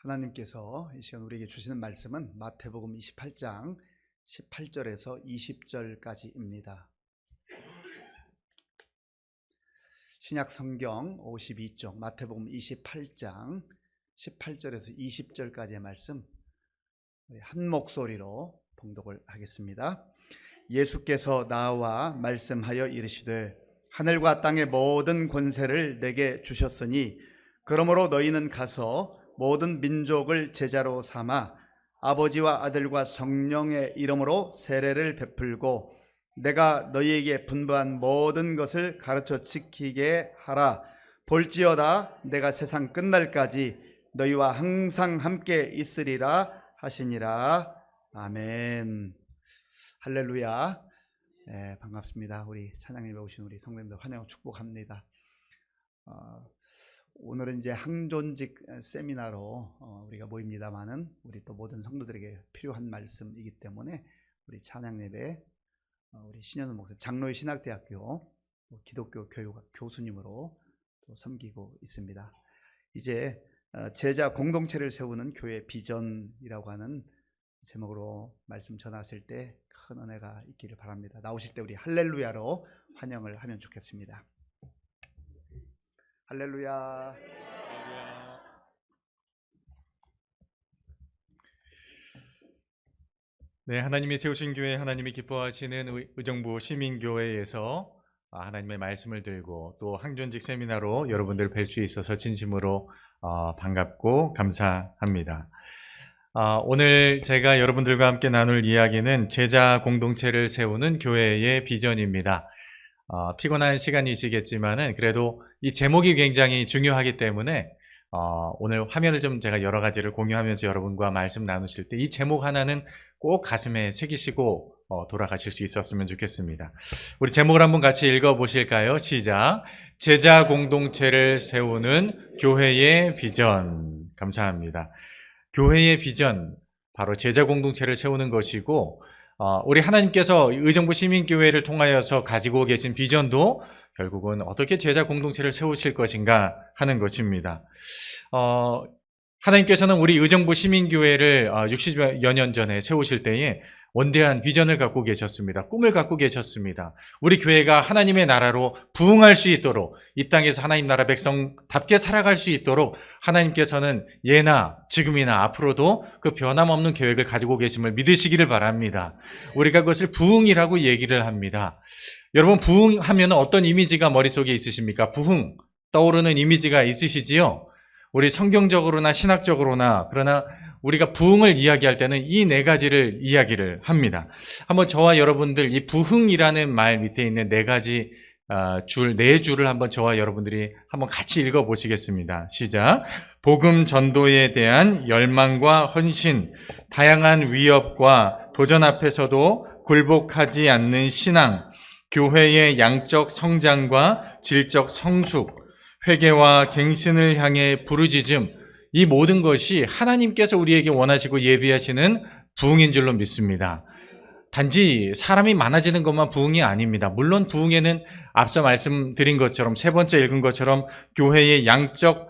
하나님께서 이 시간 우리에게 주시는 말씀은 마태복음 28장 18절에서 20절까지입니다. 신약 성경 52쪽 마태복음 28장 18절에서 20절까지의 말씀 한 목소리로 봉독을 하겠습니다. 예수께서 나와 말씀하여 이르시되 하늘과 땅의 모든 권세를 내게 주셨으니 그러므로 너희는 가서 모든 민족을 제자로 삼아 아버지와 아들과 성령의 이름으로 세례를 베풀고 내가 너희에게 분부한 모든 것을 가르쳐 지키게 하라. 볼지어다 내가 세상 끝날까지 너희와 항상 함께 있으리라 하시니라. 아멘. 할렐루야. 네, 반갑습니다. 우리 찬양님에 오신 우리 성도님들 환영 축복합니다. 오늘은 이제 항존직 세미나로 우리가 모입니다만은 우리 또 모든 성도들에게 필요한 말씀이기 때문에 우리 찬양 예배 우리 신현우 목사 장로의 신학대학교 기독교 교육학 교수님으로 또 섬기고 있습니다. 이제 제자 공동체를 세우는 교회 비전이라고 하는 제목으로 말씀 전하실 때 큰 은혜가 있기를 바랍니다. 나오실 때 우리 할렐루야로 환영을 하면 좋겠습니다. 할렐루야. 네, 하나님이 세우신 교회, 하나님이 기뻐하시는 의정부 시민교회에서 하나님의 말씀을 들고 또 항존직 세미나로 여러분들 뵐 수 있어서 진심으로 반갑고 감사합니다. 오늘 제가 여러분들과 함께 나눌 이야기는 제자 공동체를 세우는 교회의 비전입니다. 피곤한 시간이시겠지만은 그래도 이 제목이 굉장히 중요하기 때문에 오늘 화면을 좀 제가 여러 가지를 공유하면서 여러분과 말씀 나누실 때 이 제목 하나는 꼭 가슴에 새기시고 돌아가실 수 있었으면 좋겠습니다. 우리 제목을 한번 같이 읽어보실까요? 시작. 제자 공동체를 세우는 교회의 비전. 감사합니다. 교회의 비전, 바로 제자 공동체를 세우는 것이고 우리 하나님께서 의정부 시민교회를 통하여서 가지고 계신 비전도 결국은 어떻게 제자 공동체를 세우실 것인가 하는 것입니다. 하나님께서는 우리 의정부 시민교회를 60여 년 전에 세우실 때에 원대한 비전을 갖고 계셨습니다. 꿈을 갖고 계셨습니다. 우리 교회가 하나님의 나라로 부흥할 수 있도록 이 땅에서 하나님 나라 백성답게 살아갈 수 있도록 하나님께서는 예나 지금이나 앞으로도 그 변함없는 계획을 가지고 계심을 믿으시기를 바랍니다. 우리가 그것을 부흥이라고 얘기를 합니다. 여러분, 부흥하면 어떤 이미지가 머릿속에 있으십니까? 부흥 떠오르는 이미지가 있으시지요? 우리 성경적으로나 신학적으로나 그러나 우리가 부흥을 이야기할 때는 이 네 가지를 이야기를 합니다. 한번 저와 여러분들 이 부흥이라는 말 밑에 있는 네 가지 네 줄을 한번 저와 여러분들이 한번 같이 읽어보시겠습니다. 시작. 복음 전도에 대한 열망과 헌신, 다양한 위협과 도전 앞에서도 굴복하지 않는 신앙, 교회의 양적 성장과 질적 성숙, 회개와 갱신을 향해 부르짖음, 이 모든 것이 하나님께서 우리에게 원하시고 예비하시는 부흥인 줄로 믿습니다. 단지 사람이 많아지는 것만 부흥이 아닙니다. 물론 부흥에는 앞서 말씀드린 것처럼 세 번째 읽은 것처럼 교회의 양적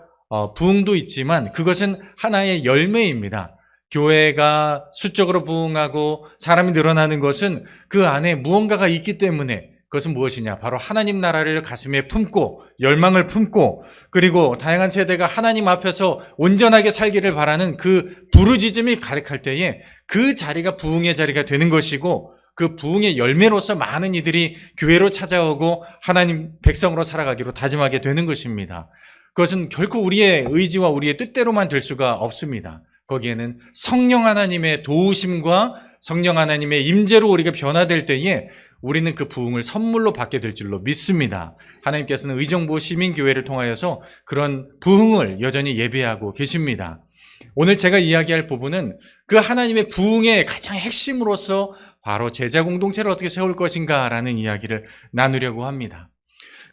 부흥도 있지만 그것은 하나의 열매입니다. 교회가 수적으로 부흥하고 사람이 늘어나는 것은 그 안에 무언가가 있기 때문에 그것은 무엇이냐? 바로 하나님 나라를 가슴에 품고 열망을 품고 그리고 다양한 세대가 하나님 앞에서 온전하게 살기를 바라는 그 부르짖음이 가득할 때에 그 자리가 부흥의 자리가 되는 것이고 그 부흥의 열매로서 많은 이들이 교회로 찾아오고 하나님 백성으로 살아가기로 다짐하게 되는 것입니다. 그것은 결코 우리의 의지와 우리의 뜻대로만 될 수가 없습니다. 거기에는 성령 하나님의 도우심과 성령 하나님의 임재로 우리가 변화될 때에 우리는 그 부흥을 선물로 받게 될 줄로 믿습니다. 하나님께서는 의정부 시민교회를 통하여서 그런 부흥을 여전히 예배하고 계십니다. 오늘 제가 이야기할 부분은 그 하나님의 부흥의 가장 핵심으로서 바로 제자 공동체를 어떻게 세울 것인가라는 이야기를 나누려고 합니다.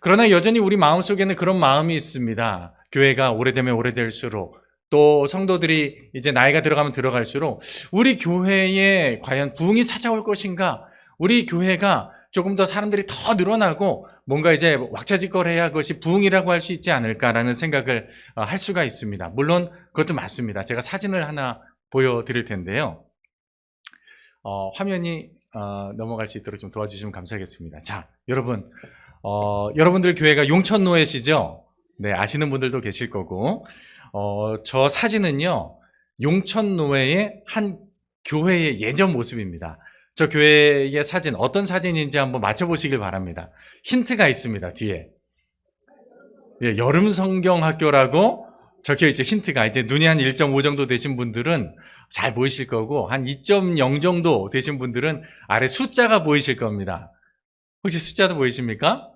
그러나 여전히 우리 마음속에는 그런 마음이 있습니다. 교회가 오래되면 오래될수록 또 성도들이 이제 나이가 들어가면 들어갈수록 우리 교회에 과연 부흥이 찾아올 것인가? 우리 교회가 조금 더 사람들이 더 늘어나고 뭔가 이제 왁자지껄해야 그것이 부흥이라고 할 수 있지 않을까라는 생각을 할 수가 있습니다. 물론 그것도 맞습니다. 제가 사진을 하나 보여드릴 텐데요. 화면이 넘어갈 수 있도록 좀 도와주시면 감사하겠습니다. 자, 여러분, 여러분들 교회가 용천노예시죠? 네, 아시는 분들도 계실 거고, 저 사진은요, 용천노예의 한 교회의 예전 모습입니다. 저 교회의 사진, 어떤 사진인지 한번 맞춰보시길 바랍니다. 힌트가 있습니다, 뒤에. 예, 여름 성경학교라고 적혀 있죠, 힌트가. 이제 눈이 한 1.5 정도 되신 분들은 잘 보이실 거고, 한 2.0 정도 되신 분들은 아래 숫자가 보이실 겁니다. 혹시 숫자도 보이십니까?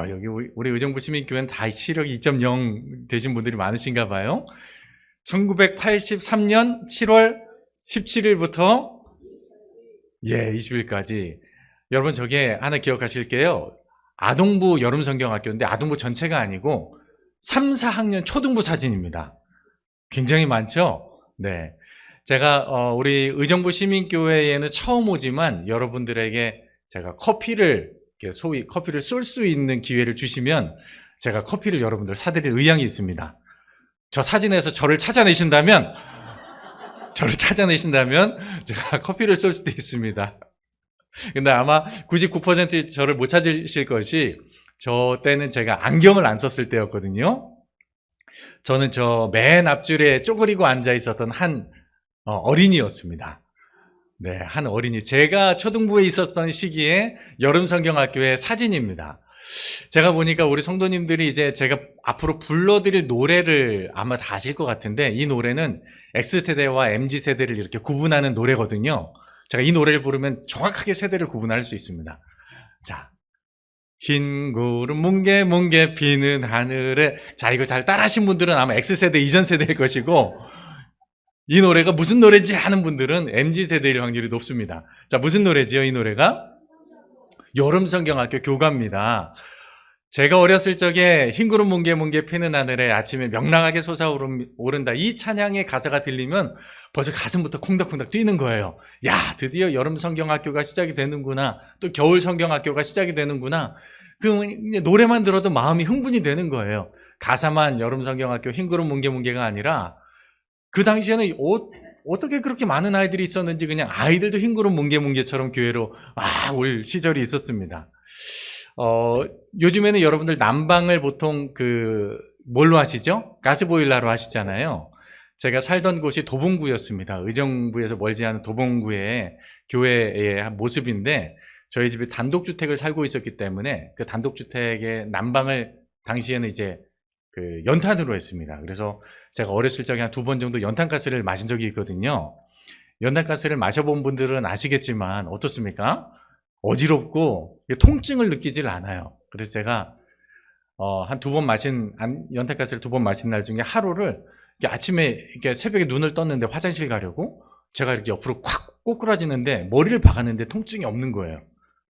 여기 우리 의정부 시민교회는 다 시력이 2.0 되신 분들이 많으신가 봐요. 1983년 7월 17일부터 20일까지. 여러분, 저게 하나 기억하실게요. 아동부 여름성경학교인데 아동부 전체가 아니고 3, 4학년 초등부 사진입니다. 굉장히 많죠? 네. 제가 우리 의정부 시민교회에는 처음 오지만 여러분들에게 제가 소위 커피를 쏠 수 있는 기회를 주시면 제가 커피를 여러분들 사드릴 의향이 있습니다. 저 사진에서 저를 찾아내신다면 제가 커피를 쏠 수도 있습니다. 근데 아마 99% 저를 못 찾으실 것이, 저 때는 제가 안경을 안 썼을 때였거든요. 저는 저 맨 앞줄에 쪼그리고 앉아 있었던 한 어린이였습니다. 네, 한 어린이. 제가 초등부에 있었던 시기에 여름성경학교의 사진입니다. 제가 보니까 우리 성도님들이 이제 제가 앞으로 불러드릴 노래를 아마 다 아실 것 같은데, 이 노래는 X세대와 MZ세대를 이렇게 구분하는 노래거든요. 제가 이 노래를 부르면 정확하게 세대를 구분할 수 있습니다. 자, 흰 구름 뭉게 피는 하늘에. 자, 이거 잘 따라하신 분들은 아마 X세대 이전 세대일 것이고, 이 노래가 무슨 노래지 하는 분들은 MZ세대일 확률이 높습니다. 자, 무슨 노래지요, 이 노래가? 여름성경학교 교가입니다. 제가 어렸을 적에 흰구름 뭉게 피는 하늘에 아침에 명랑하게 솟아오른다, 이 찬양의 가사가 들리면 벌써 가슴부터 콩닥콩닥 뛰는 거예요. 야, 드디어 여름성경학교가 시작이 되는구나, 또 겨울성경학교가 시작이 되는구나. 그 노래만 들어도 마음이 흥분이 되는 거예요. 가사만 여름성경학교 흰구름 뭉게가 아니라, 그 당시에는 어떻게 그렇게 많은 아이들이 있었는지 그냥 아이들도 흰구름 뭉게처럼 교회로 올 시절이 있었습니다. 요즘에는 여러분들 난방을 보통 뭘로 하시죠? 가스보일러로 하시잖아요. 제가 살던 곳이 도봉구였습니다. 의정부에서 멀지 않은 도봉구의 교회의 모습인데, 저희 집이 단독주택을 살고 있었기 때문에 그 단독주택의 난방을 당시에는 이제 연탄으로 했습니다. 그래서 제가 어렸을 적에 한 2번 정도 연탄가스를 마신 적이 있거든요. 연탄가스를 마셔본 분들은 아시겠지만 어떻습니까? 어지럽고 통증을 느끼질 않아요. 그래서 제가 한 2번 연탄가스를 2번 마신 날 중에 하루를 아침에 이렇게 새벽에 눈을 떴는데 화장실 가려고 제가 이렇게 옆으로 콱 꼬꾸라지는데 머리를 박았는데 통증이 없는 거예요.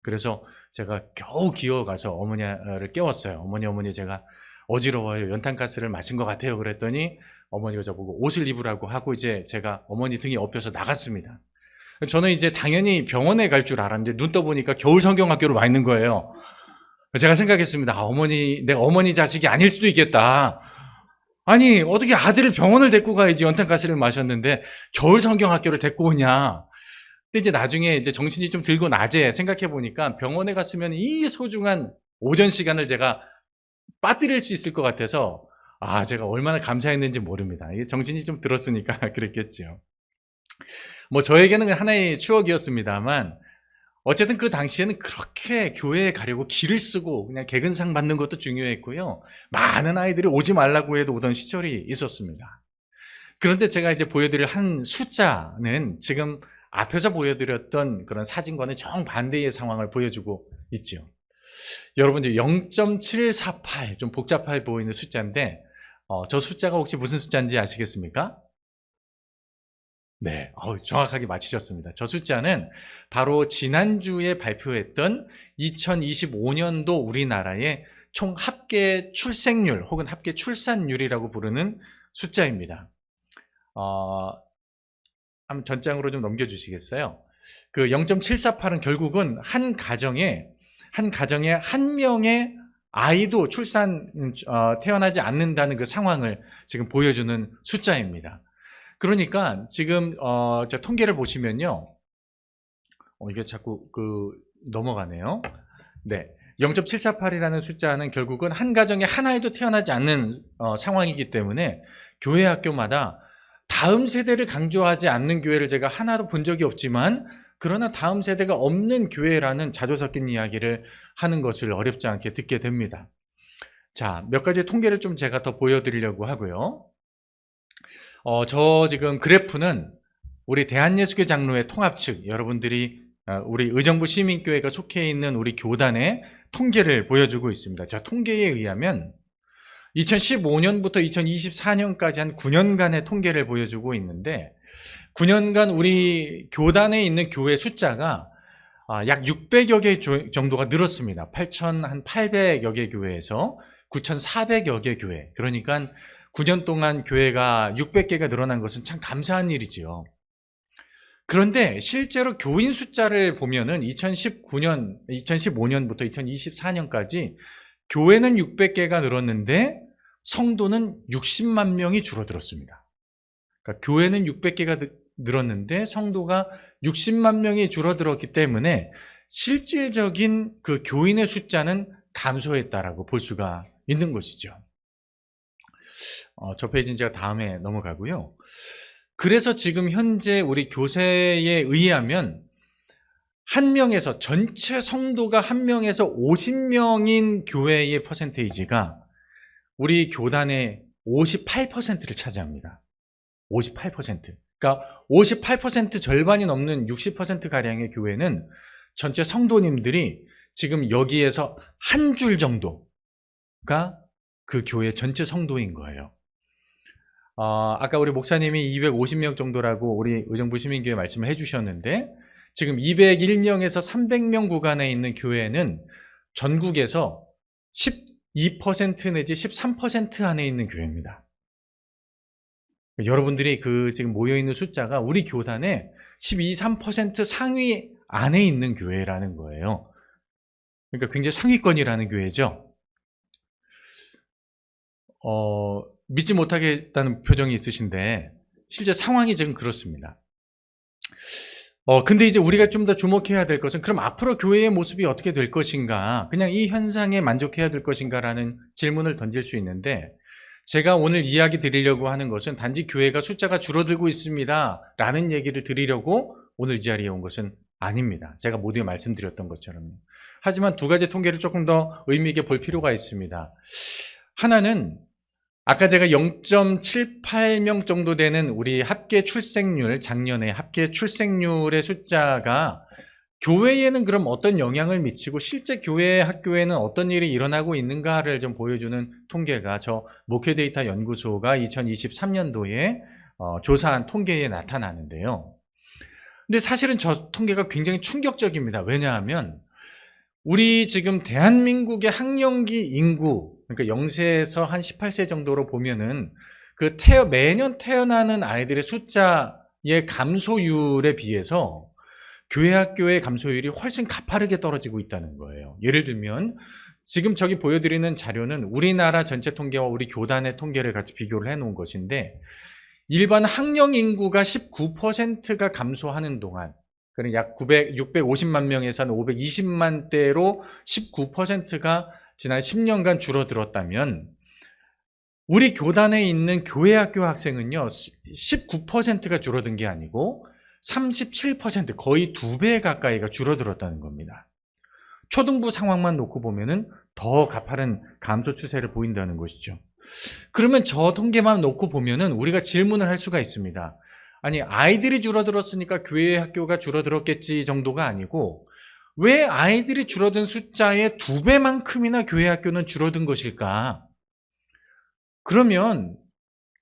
그래서 제가 겨우 기어가서 어머니를 깨웠어요. 어머니 제가 어지러워요. 연탄가스를 마신 것 같아요. 그랬더니 어머니가 저보고 옷을 입으라고 하고 이제 제가 어머니 등에 업혀서 나갔습니다. 저는 이제 당연히 병원에 갈 줄 알았는데 눈 떠보니까 겨울성경학교로 와 있는 거예요. 제가 생각했습니다. 내가 어머니 자식이 아닐 수도 있겠다. 아니, 어떻게 아들을 병원을 데리고 가야지 연탄가스를 마셨는데 겨울성경학교를 데리고 오냐. 근데 이제 나중에 이제 정신이 좀 들고 낮에 생각해 보니까 병원에 갔으면 이 소중한 오전 시간을 제가 빠뜨릴 수 있을 것 같아서 제가 얼마나 감사했는지 모릅니다. 이게 정신이 좀 들었으니까 그랬겠죠. 저에게는 하나의 추억이었습니다만, 어쨌든 그 당시에는 그렇게 교회에 가려고 길을 쓰고 그냥 개근상 받는 것도 중요했고요. 많은 아이들이 오지 말라고 해도 오던 시절이 있었습니다. 그런데 제가 이제 보여드릴 한 숫자는 지금 앞에서 보여드렸던 그런 사진과는 정반대의 상황을 보여주고 있죠. 여러분들 0.748, 좀 복잡해 보이는 숫자인데 저 숫자가 혹시 무슨 숫자인지 아시겠습니까? 네, 정확하게 맞히셨습니다. 저 숫자는 바로 지난주에 발표했던 2025년도 우리나라의 총 합계 출생률 혹은 합계 출산율이라고 부르는 숫자입니다. 한번 전장으로 좀 넘겨주시겠어요? 그 0.748은 결국은 한 가정에 한 가정에 한 명의 아이도 태어나지 않는다는 그 상황을 지금 보여주는 숫자입니다. 그러니까 지금 저 통계를 보시면요. 이게 자꾸 넘어가네요. 네. 0.748이라는 숫자는 결국은 한 가정에 한 아이도 태어나지 않는 상황이기 때문에 교회 학교마다 다음 세대를 강조하지 않는 교회를 제가 하나도 본 적이 없지만, 그러나 다음 세대가 없는 교회라는 자조 섞인 이야기를 하는 것을 어렵지 않게 듣게 됩니다. 자, 몇 가지 통계를 좀 제가 더 보여드리려고 하고요. 저 지금 그래프는 우리 대한예수교 장로회 통합 측, 여러분들이 우리 의정부 시민교회가 속해 있는 우리 교단의 통계를 보여주고 있습니다. 저 통계에 의하면 2015년부터 2024년까지 한 9년간의 통계를 보여주고 있는데, 9년간 우리 교단에 있는 교회 숫자가 약 600여 개 정도가 늘었습니다. 8,800여 개 교회에서 9,400여 개 교회. 그러니까 9년 동안 교회가 600개가 늘어난 것은 참 감사한 일이지요. 그런데 실제로 교인 숫자를 보면은 2015년부터 2024년까지 교회는 600개가 늘었는데 성도는 60만 명이 줄어들었습니다. 그러니까 교회는 600개가 늘었는데 성도가 60만 명이 줄어들었기 때문에 실질적인 그 교인의 숫자는 감소했다라고 볼 수가 있는 것이죠. 저 페이지는 제가 다음에 넘어가고요. 그래서 지금 현재 우리 교세에 의하면 한 명에서, 전체 성도가 한 명에서 50명인 교회의 퍼센테이지가 우리 교단의 58%를 차지합니다. 58%. 그러니까 58% 절반이 넘는 60%가량의 교회는 전체 성도님들이 지금 여기에서 한 줄 정도가 그 교회 전체 성도인 거예요. 아까 우리 목사님이 250명 정도라고 우리 의정부 시민교회 말씀을 해주셨는데, 지금 201명에서 300명 구간에 있는 교회는 전국에서 12% 내지 13% 안에 있는 교회입니다. 여러분들이 지금 모여있는 숫자가 우리 교단의 12, 3% 상위 안에 있는 교회라는 거예요. 그러니까 굉장히 상위권이라는 교회죠. 믿지 못하겠다는 표정이 있으신데 실제 상황이 지금 그렇습니다. 근데 이제 우리가 좀 더 주목해야 될 것은, 그럼 앞으로 교회의 모습이 어떻게 될 것인가, 그냥 이 현상에 만족해야 될 것인가라는 질문을 던질 수 있는데, 제가 오늘 이야기 드리려고 하는 것은 단지 교회가 숫자가 줄어들고 있습니다 라는 얘기를 드리려고 오늘 이 자리에 온 것은 아닙니다. 제가 모두에 말씀드렸던 것처럼. 하지만 두 가지 통계를 조금 더 의미 있게 볼 필요가 있습니다. 하나는 아까 제가 0.78명 정도 되는 우리 합계 출생률, 작년에 합계 출생률의 숫자가 교회에는 그럼 어떤 영향을 미치고 실제 교회 학교에는 어떤 일이 일어나고 있는가를 좀 보여주는 통계가 저 목회데이터 연구소가 2023년도에 조사한 통계에 나타나는데요. 근데 사실은 저 통계가 굉장히 충격적입니다. 왜냐하면 우리 지금 대한민국의 학령기 인구, 그러니까 0세에서 한 18세 정도로 보면은 매년 태어나는 아이들의 숫자의 감소율에 비해서 교회 학교의 감소율이 훨씬 가파르게 떨어지고 있다는 거예요. 예를 들면 지금 저기 보여드리는 자료는 우리나라 전체 통계와 우리 교단의 통계를 같이 비교를 해놓은 것인데, 일반 학령 인구가 19%가 감소하는 동안, 그러니까 약 650만 명에서 한 520만 대로 19%가 지난 10년간 줄어들었다면, 우리 교단에 있는 교회 학교 학생은요 19%가 줄어든 게 아니고 37%, 거의 2배 가까이가 줄어들었다는 겁니다. 초등부 상황만 놓고 보면은 더 가파른 감소 추세를 보인다는 것이죠. 그러면 저 통계만 놓고 보면은 우리가 질문을 할 수가 있습니다. 아니, 아이들이 줄어들었으니까 교회 학교가 줄어들었겠지 정도가 아니고, 왜 아이들이 줄어든 숫자의 2배만큼이나 교회 학교는 줄어든 것일까? 그러면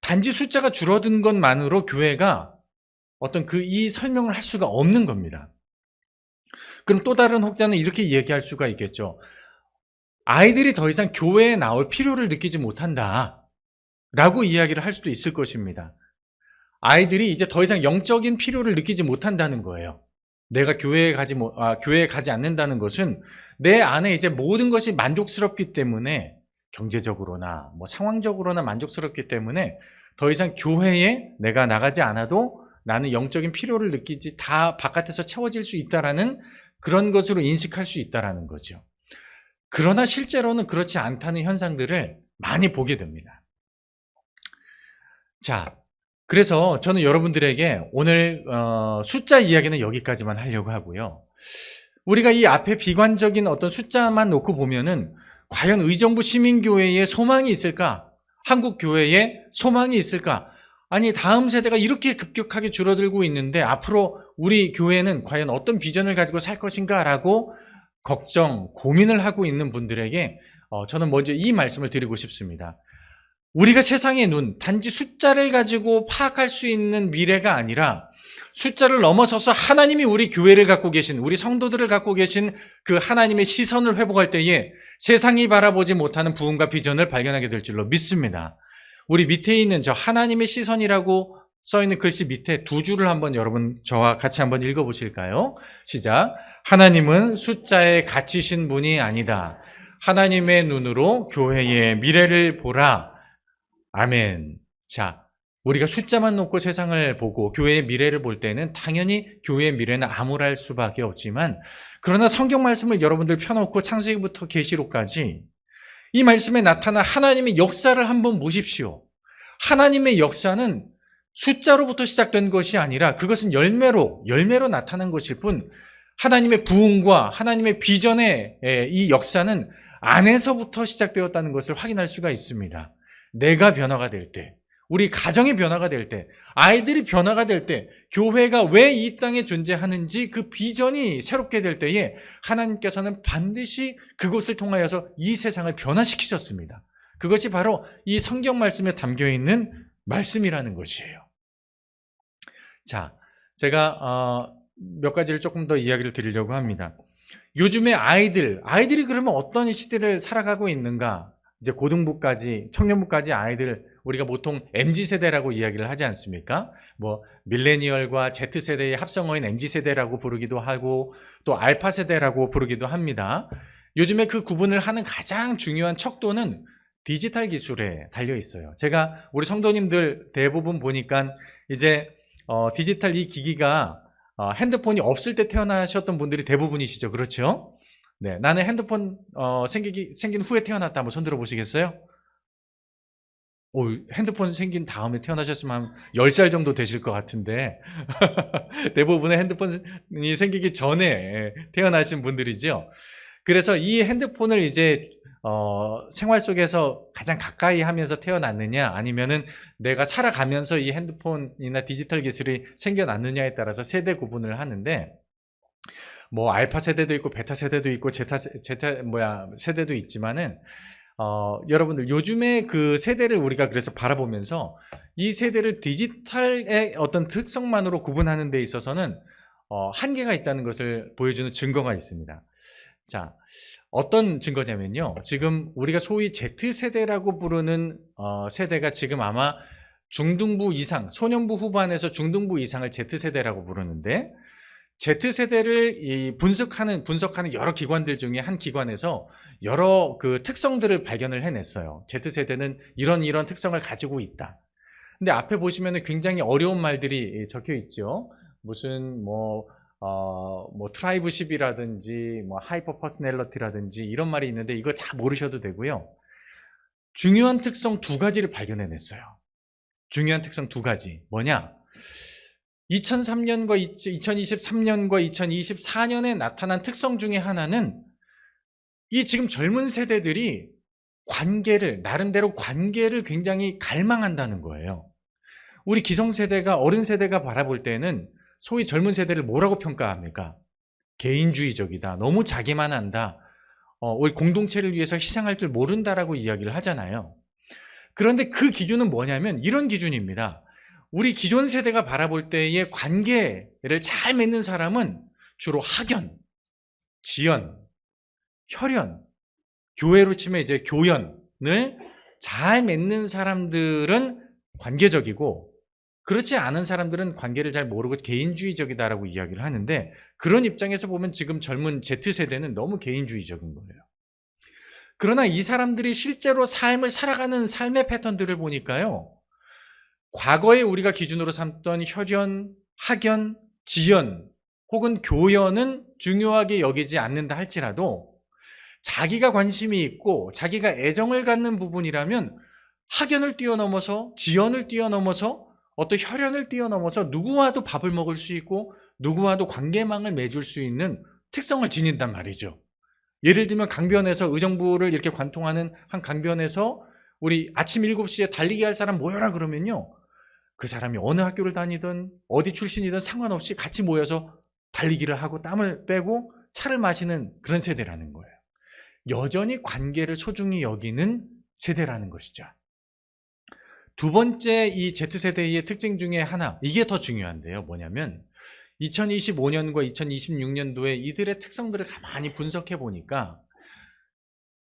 단지 숫자가 줄어든 것만으로 교회가 어떤 이 설명을 할 수가 없는 겁니다. 그럼 또 다른 혹자는 이렇게 얘기할 수가 있겠죠. 아이들이 더 이상 교회에 나올 필요를 느끼지 못한다 라고 이야기를 할 수도 있을 것입니다. 아이들이 이제 더 이상 영적인 필요를 느끼지 못한다는 거예요. 내가 교회에 가지 않는다는 것은 내 안에 이제 모든 것이 만족스럽기 때문에 경제적으로나 뭐 상황적으로나 만족스럽기 때문에 더 이상 교회에 내가 나가지 않아도 나는 영적인 필요를 느끼지 다 바깥에서 채워질 수 있다라는 그런 것으로 인식할 수 있다라는 거죠. 그러나 실제로는 그렇지 않다는 현상들을 많이 보게 됩니다. 자, 그래서 저는 여러분들에게 오늘 숫자 이야기는 여기까지만 하려고 하고요. 우리가 이 앞에 비관적인 어떤 숫자만 놓고 보면은 과연 의정부 시민교회에 소망이 있을까? 한국 교회에 소망이 있을까? 아니, 다음 세대가 이렇게 급격하게 줄어들고 있는데 앞으로 우리 교회는 과연 어떤 비전을 가지고 살 것인가라고 걱정, 고민을 하고 있는 분들에게 저는 먼저 이 말씀을 드리고 싶습니다. 우리가 세상의 눈, 단지 숫자를 가지고 파악할 수 있는 미래가 아니라 숫자를 넘어서서 하나님이 우리 교회를 갖고 계신, 우리 성도들을 갖고 계신 그 하나님의 시선을 회복할 때에 세상이 바라보지 못하는 부흥과 비전을 발견하게 될 줄로 믿습니다. 우리 밑에 있는 저 하나님의 시선이라고 써있는 글씨 밑에 두 줄을 한번 여러분 저와 같이 한번 읽어보실까요? 시작. 하나님은 숫자에 갇히신 분이 아니다. 하나님의 눈으로 교회의 미래를 보라. 아멘. 자, 우리가 숫자만 놓고 세상을 보고 교회의 미래를 볼 때는 당연히 교회의 미래는 암울할 수밖에 없지만, 그러나 성경 말씀을 여러분들 펴놓고 창세기부터 계시록까지 이 말씀에 나타난 하나님의 역사를 한번 보십시오. 하나님의 역사는 숫자로부터 시작된 것이 아니라 그것은 열매로 나타난 것일 뿐, 하나님의 부흥과 하나님의 비전의 이 역사는 안에서부터 시작되었다는 것을 확인할 수가 있습니다. 내가 변화가 될 때, 우리 가정이 변화가 될 때, 아이들이 변화가 될 때, 교회가 왜 이 땅에 존재하는지 그 비전이 새롭게 될 때에 하나님께서는 반드시 그것을 통하여서 이 세상을 변화시키셨습니다. 그것이 바로 이 성경 말씀에 담겨있는 말씀이라는 것이에요. 자, 제가 몇 가지를 조금 더 이야기를 드리려고 합니다. 요즘에 아이들이 그러면 어떤 시대를 살아가고 있는가? 이제 고등부까지, 청년부까지 아이들, 우리가 보통 MZ세대라고 이야기를 하지 않습니까? 뭐 밀레니얼과 Z세대의 합성어인 MZ세대라고 부르기도 하고 또 알파세대라고 부르기도 합니다. 요즘에 그 구분을 하는 가장 중요한 척도는 디지털 기술에 달려 있어요. 제가 우리 성도님들 대부분 보니까 이제 디지털 이 기기가 핸드폰이 없을 때 태어나셨던 분들이 대부분이시죠. 그렇죠? 네, 나는 핸드폰 생긴 후에 태어났다. 한번 손 들어보시겠어요? 핸드폰 생긴 다음에 태어나셨으면 한 10살 정도 되실 것 같은데 대부분의 핸드폰이 생기기 전에 태어나신 분들이죠. 그래서 이 핸드폰을 이제 생활 속에서 가장 가까이 하면서 태어났느냐, 아니면은 내가 살아가면서 이 핸드폰이나 디지털 기술이 생겨났느냐에 따라서 세대 구분을 하는데, 뭐 알파 세대도 있고 베타 세대도 있고 세대도 있지만은 여러분들 요즘에 그 세대를 우리가 그래서 바라보면서 이 세대를 디지털의 어떤 특성만으로 구분하는 데 있어서는 한계가 있다는 것을 보여주는 증거가 있습니다. 자, 어떤 증거냐면요. 지금 우리가 소위 Z세대라고 부르는 세대가 지금 아마 중등부 이상, 소년부 후반에서 중등부 이상을 Z세대라고 부르는데, Z세대를 분석하는 여러 기관들 중에 한 기관에서 여러 그 특성들을 발견을 해냈어요. Z세대는 이런 특성을 가지고 있다. 근데 앞에 보시면은 굉장히 어려운 말들이 적혀 있죠. 무슨 트라이브십이라든지 하이퍼 퍼스널리티라든지 이런 말이 있는데 이거 다 모르셔도 되고요. 중요한 특성 두 가지를 발견해냈어요. 중요한 특성 두 가지. 뭐냐? 2023년과 2024년에 나타난 특성 중에 하나는 이 지금 젊은 세대들이 나름대로 관계를 굉장히 갈망한다는 거예요. 우리 기성세대가, 어른 세대가 바라볼 때는 소위 젊은 세대를 뭐라고 평가합니까? 개인주의적이다. 너무 자기만 한다. 우리 공동체를 위해서 희생할 줄 모른다라고 이야기를 하잖아요. 그런데 그 기준은 뭐냐면 이런 기준입니다. 우리 기존 세대가 바라볼 때의 관계를 잘 맺는 사람은 주로 학연, 지연, 혈연, 교회로 치면 이제 교연을 잘 맺는 사람들은 관계적이고, 그렇지 않은 사람들은 관계를 잘 모르고 개인주의적이다라고 이야기를 하는데, 그런 입장에서 보면 지금 젊은 Z세대는 너무 개인주의적인 거예요. 그러나 이 사람들이 실제로 삶을 살아가는 삶의 패턴들을 보니까요, 과거에 우리가 기준으로 삼던 혈연, 학연, 지연 혹은 교연은 중요하게 여기지 않는다 할지라도 자기가 관심이 있고 자기가 애정을 갖는 부분이라면 학연을 뛰어넘어서, 지연을 뛰어넘어서, 어떤 혈연을 뛰어넘어서 누구와도 밥을 먹을 수 있고 누구와도 관계망을 맺을 수 있는 특성을 지닌단 말이죠. 예를 들면 강변에서 의정부를 이렇게 관통하는 한 강변에서 우리 아침 7시에 달리기 할 사람 모여라 그러면요, 그 사람이 어느 학교를 다니든 어디 출신이든 상관없이 같이 모여서 달리기를 하고 땀을 빼고 차를 마시는 그런 세대라는 거예요. 여전히 관계를 소중히 여기는 세대라는 것이죠. 두 번째, 이 Z세대의 특징 중에 하나, 이게 더 중요한데요. 뭐냐면 2025년과 2026년도에 이들의 특성들을 가만히 분석해 보니까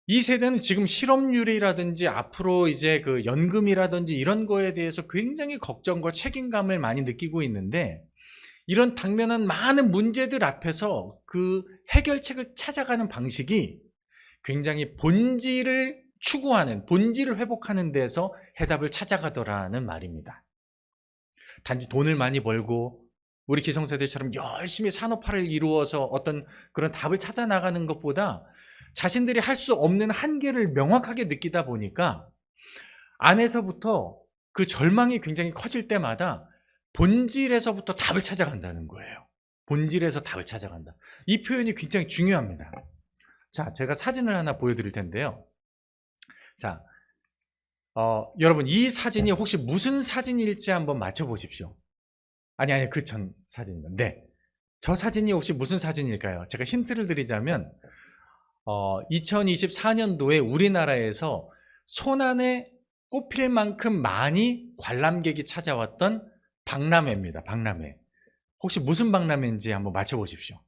이 세대는 지금 실업률이라든지 앞으로 이제 그 연금이라든지 이런 거에 대해서 굉장히 걱정과 책임감을 많이 느끼고 있는데, 이런 당면한 많은 문제들 앞에서 그 해결책을 찾아가는 방식이 굉장히 본질을 추구하는, 본질을 회복하는 데서 해답을 찾아가더라는 말입니다. 단지 돈을 많이 벌고 우리 기성세대처럼 열심히 산업화를 이루어서 어떤 그런 답을 찾아 나가는 것보다 자신들이 할 수 없는 한계를 명확하게 느끼다 보니까 안에서부터 그 절망이 굉장히 커질 때마다 본질에서부터 답을 찾아간다는 거예요. 본질에서 답을 찾아간다. 이 표현이 굉장히 중요합니다. 자, 제가 사진을 하나 보여드릴 텐데요. 자, 여러분, 이 사진이 혹시 무슨 사진일지 한번 맞춰보십시오. 아니, 그 전 사진입니다. 네. 저 사진이 혹시 무슨 사진일까요? 제가 힌트를 드리자면, 2024년도에 우리나라에서 손안에 꼽힐 만큼 많이 관람객이 찾아왔던 박람회입니다. 박람회. 혹시 무슨 박람회인지 한번 맞춰보십시오.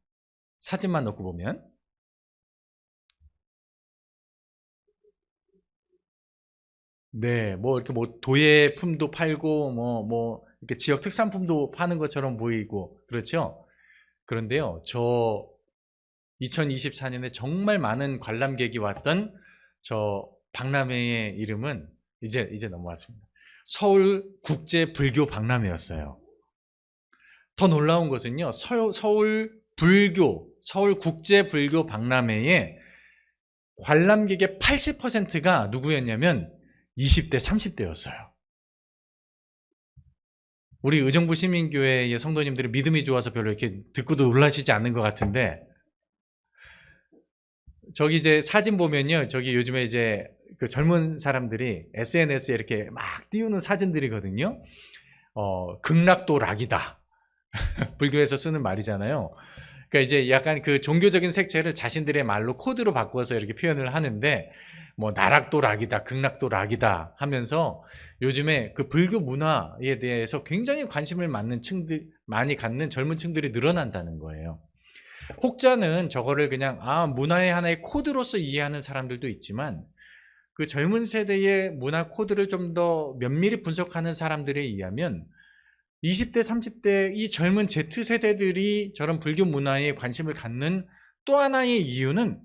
사진만 넣고 보면. 네, 뭐 이렇게 뭐 도예품도 팔고 뭐 이렇게 지역 특산품도 파는 것처럼 보이고 그렇죠. 그런데요, 저 2024년에 정말 많은 관람객이 왔던 저 박람회의 이름은 이제 넘어왔습니다. 서울 국제 불교 박람회였어요. 더 놀라운 것은요, 서울 국제 불교 박람회의 관람객의 80%가 누구였냐면 20대, 30대였어요. 우리 의정부 시민교회의 성도님들이 믿음이 좋아서 별로 이렇게 듣고도 놀라시지 않는 것 같은데, 저기 이제 사진 보면요, 저기 요즘에 이제 그 젊은 사람들이 SNS에 이렇게 막 띄우는 사진들이거든요. 극락도 락이다. 불교에서 쓰는 말이잖아요. 그러니까 이제 약간 그 종교적인 색채를 자신들의 말로 코드로 바꿔서 이렇게 표현을 하는데, 뭐 나락도 락이다, 극락도 락이다 하면서 요즘에 그 불교 문화에 대해서 굉장히 관심을 많이 갖는 젊은 층들이 늘어난다는 거예요. 혹자는 저거를 그냥 문화의 하나의 코드로서 이해하는 사람들도 있지만, 그 젊은 세대의 문화 코드를 좀 더 면밀히 분석하는 사람들에 의하면 20대, 30대 이 젊은 Z세대들이 저런 불교 문화에 관심을 갖는 또 하나의 이유는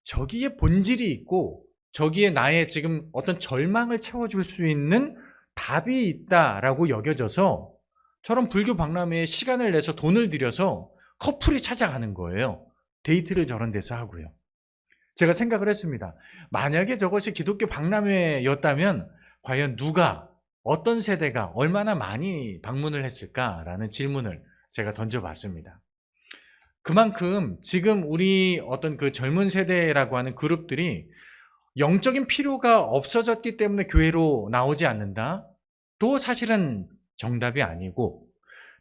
저기에 본질이 있고 저기에 나의 지금 어떤 절망을 채워줄 수 있는 답이 있다라고 여겨져서 저런 불교 박람회에 시간을 내서 돈을 들여서 커플이 찾아가는 거예요. 데이트를 저런 데서 하고요. 제가 생각을 했습니다. 만약에 저것이 기독교 박람회였다면 과연 누가, 어떤 세대가 얼마나 많이 방문을 했을까라는 질문을 제가 던져봤습니다. 그만큼 지금 우리 어떤 그 젊은 세대라고 하는 그룹들이 영적인 필요가 없어졌기 때문에 교회로 나오지 않는다? 또 사실은 정답이 아니고,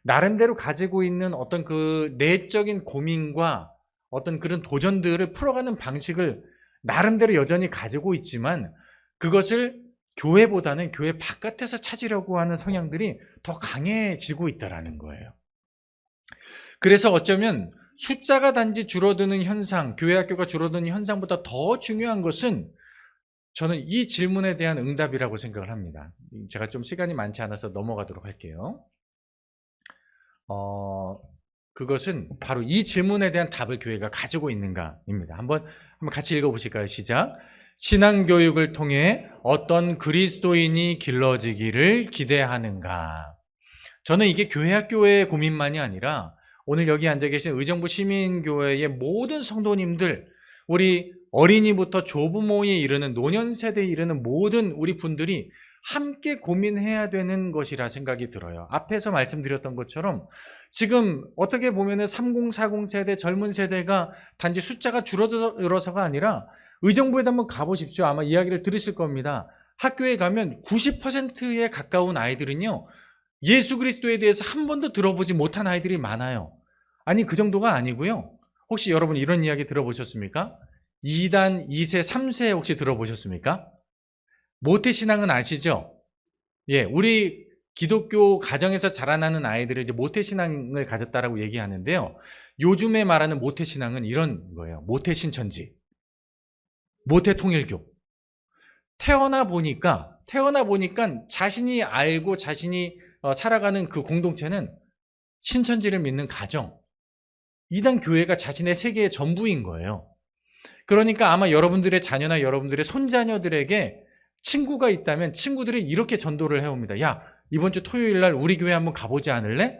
나름대로 가지고 있는 어떤 그 내적인 고민과 어떤 그런 도전들을 풀어가는 방식을 나름대로 여전히 가지고 있지만, 그것을 교회보다는 교회 바깥에서 찾으려고 하는 성향들이 더 강해지고 있다는 거예요. 그래서 어쩌면 숫자가 단지 줄어드는 현상, 교회 학교가 줄어드는 현상보다 더 중요한 것은 저는 이 질문에 대한 응답이라고 생각을 합니다. 제가 좀 시간이 많지 않아서 넘어가도록 할게요. 그것은 바로 이 질문에 대한 답을 교회가 가지고 있는가입니다. 한번 같이 읽어보실까요? 시작. 신앙교육을 통해 어떤 그리스도인이 길러지기를 기대하는가. 저는 이게 교회 학교의 고민만이 아니라 오늘 여기 앉아 계신 의정부 시민교회의 모든 성도님들, 우리 어린이부터 조부모에 이르는 노년 세대에 이르는 모든 우리 분들이 함께 고민해야 되는 것이라 생각이 들어요. 앞에서 말씀드렸던 것처럼 지금 어떻게 보면은 30, 40 세대 젊은 세대가 단지 숫자가 줄어들어서가 아니라 의정부에도 한번 가보십시오. 아마 이야기를 들으실 겁니다. 학교에 가면 90%에 가까운 아이들은요, 예수 그리스도에 대해서 한 번도 들어보지 못한 아이들이 많아요. 아니, 그 정도가 아니고요. 혹시 여러분 이런 이야기 들어보셨습니까? 2단, 2세, 3세 혹시 들어보셨습니까? 모태신앙은 아시죠? 예, 우리 기독교 가정에서 자라나는 아이들을 이제 모태신앙을 가졌다라고 얘기하는데요. 요즘에 말하는 모태신앙은 이런 거예요. 모태신천지, 모태통일교. 태어나 보니까 자신이 알고 자신이 살아가는 그 공동체는 신천지를 믿는 가정, 이단 교회가 자신의 세계의 전부인 거예요. 그러니까 아마 여러분들의 자녀나 여러분들의 손자녀들에게 친구가 있다면 친구들이 이렇게 전도를 해옵니다. 야, 이번 주 토요일 날 우리 교회 한번 가보지 않을래?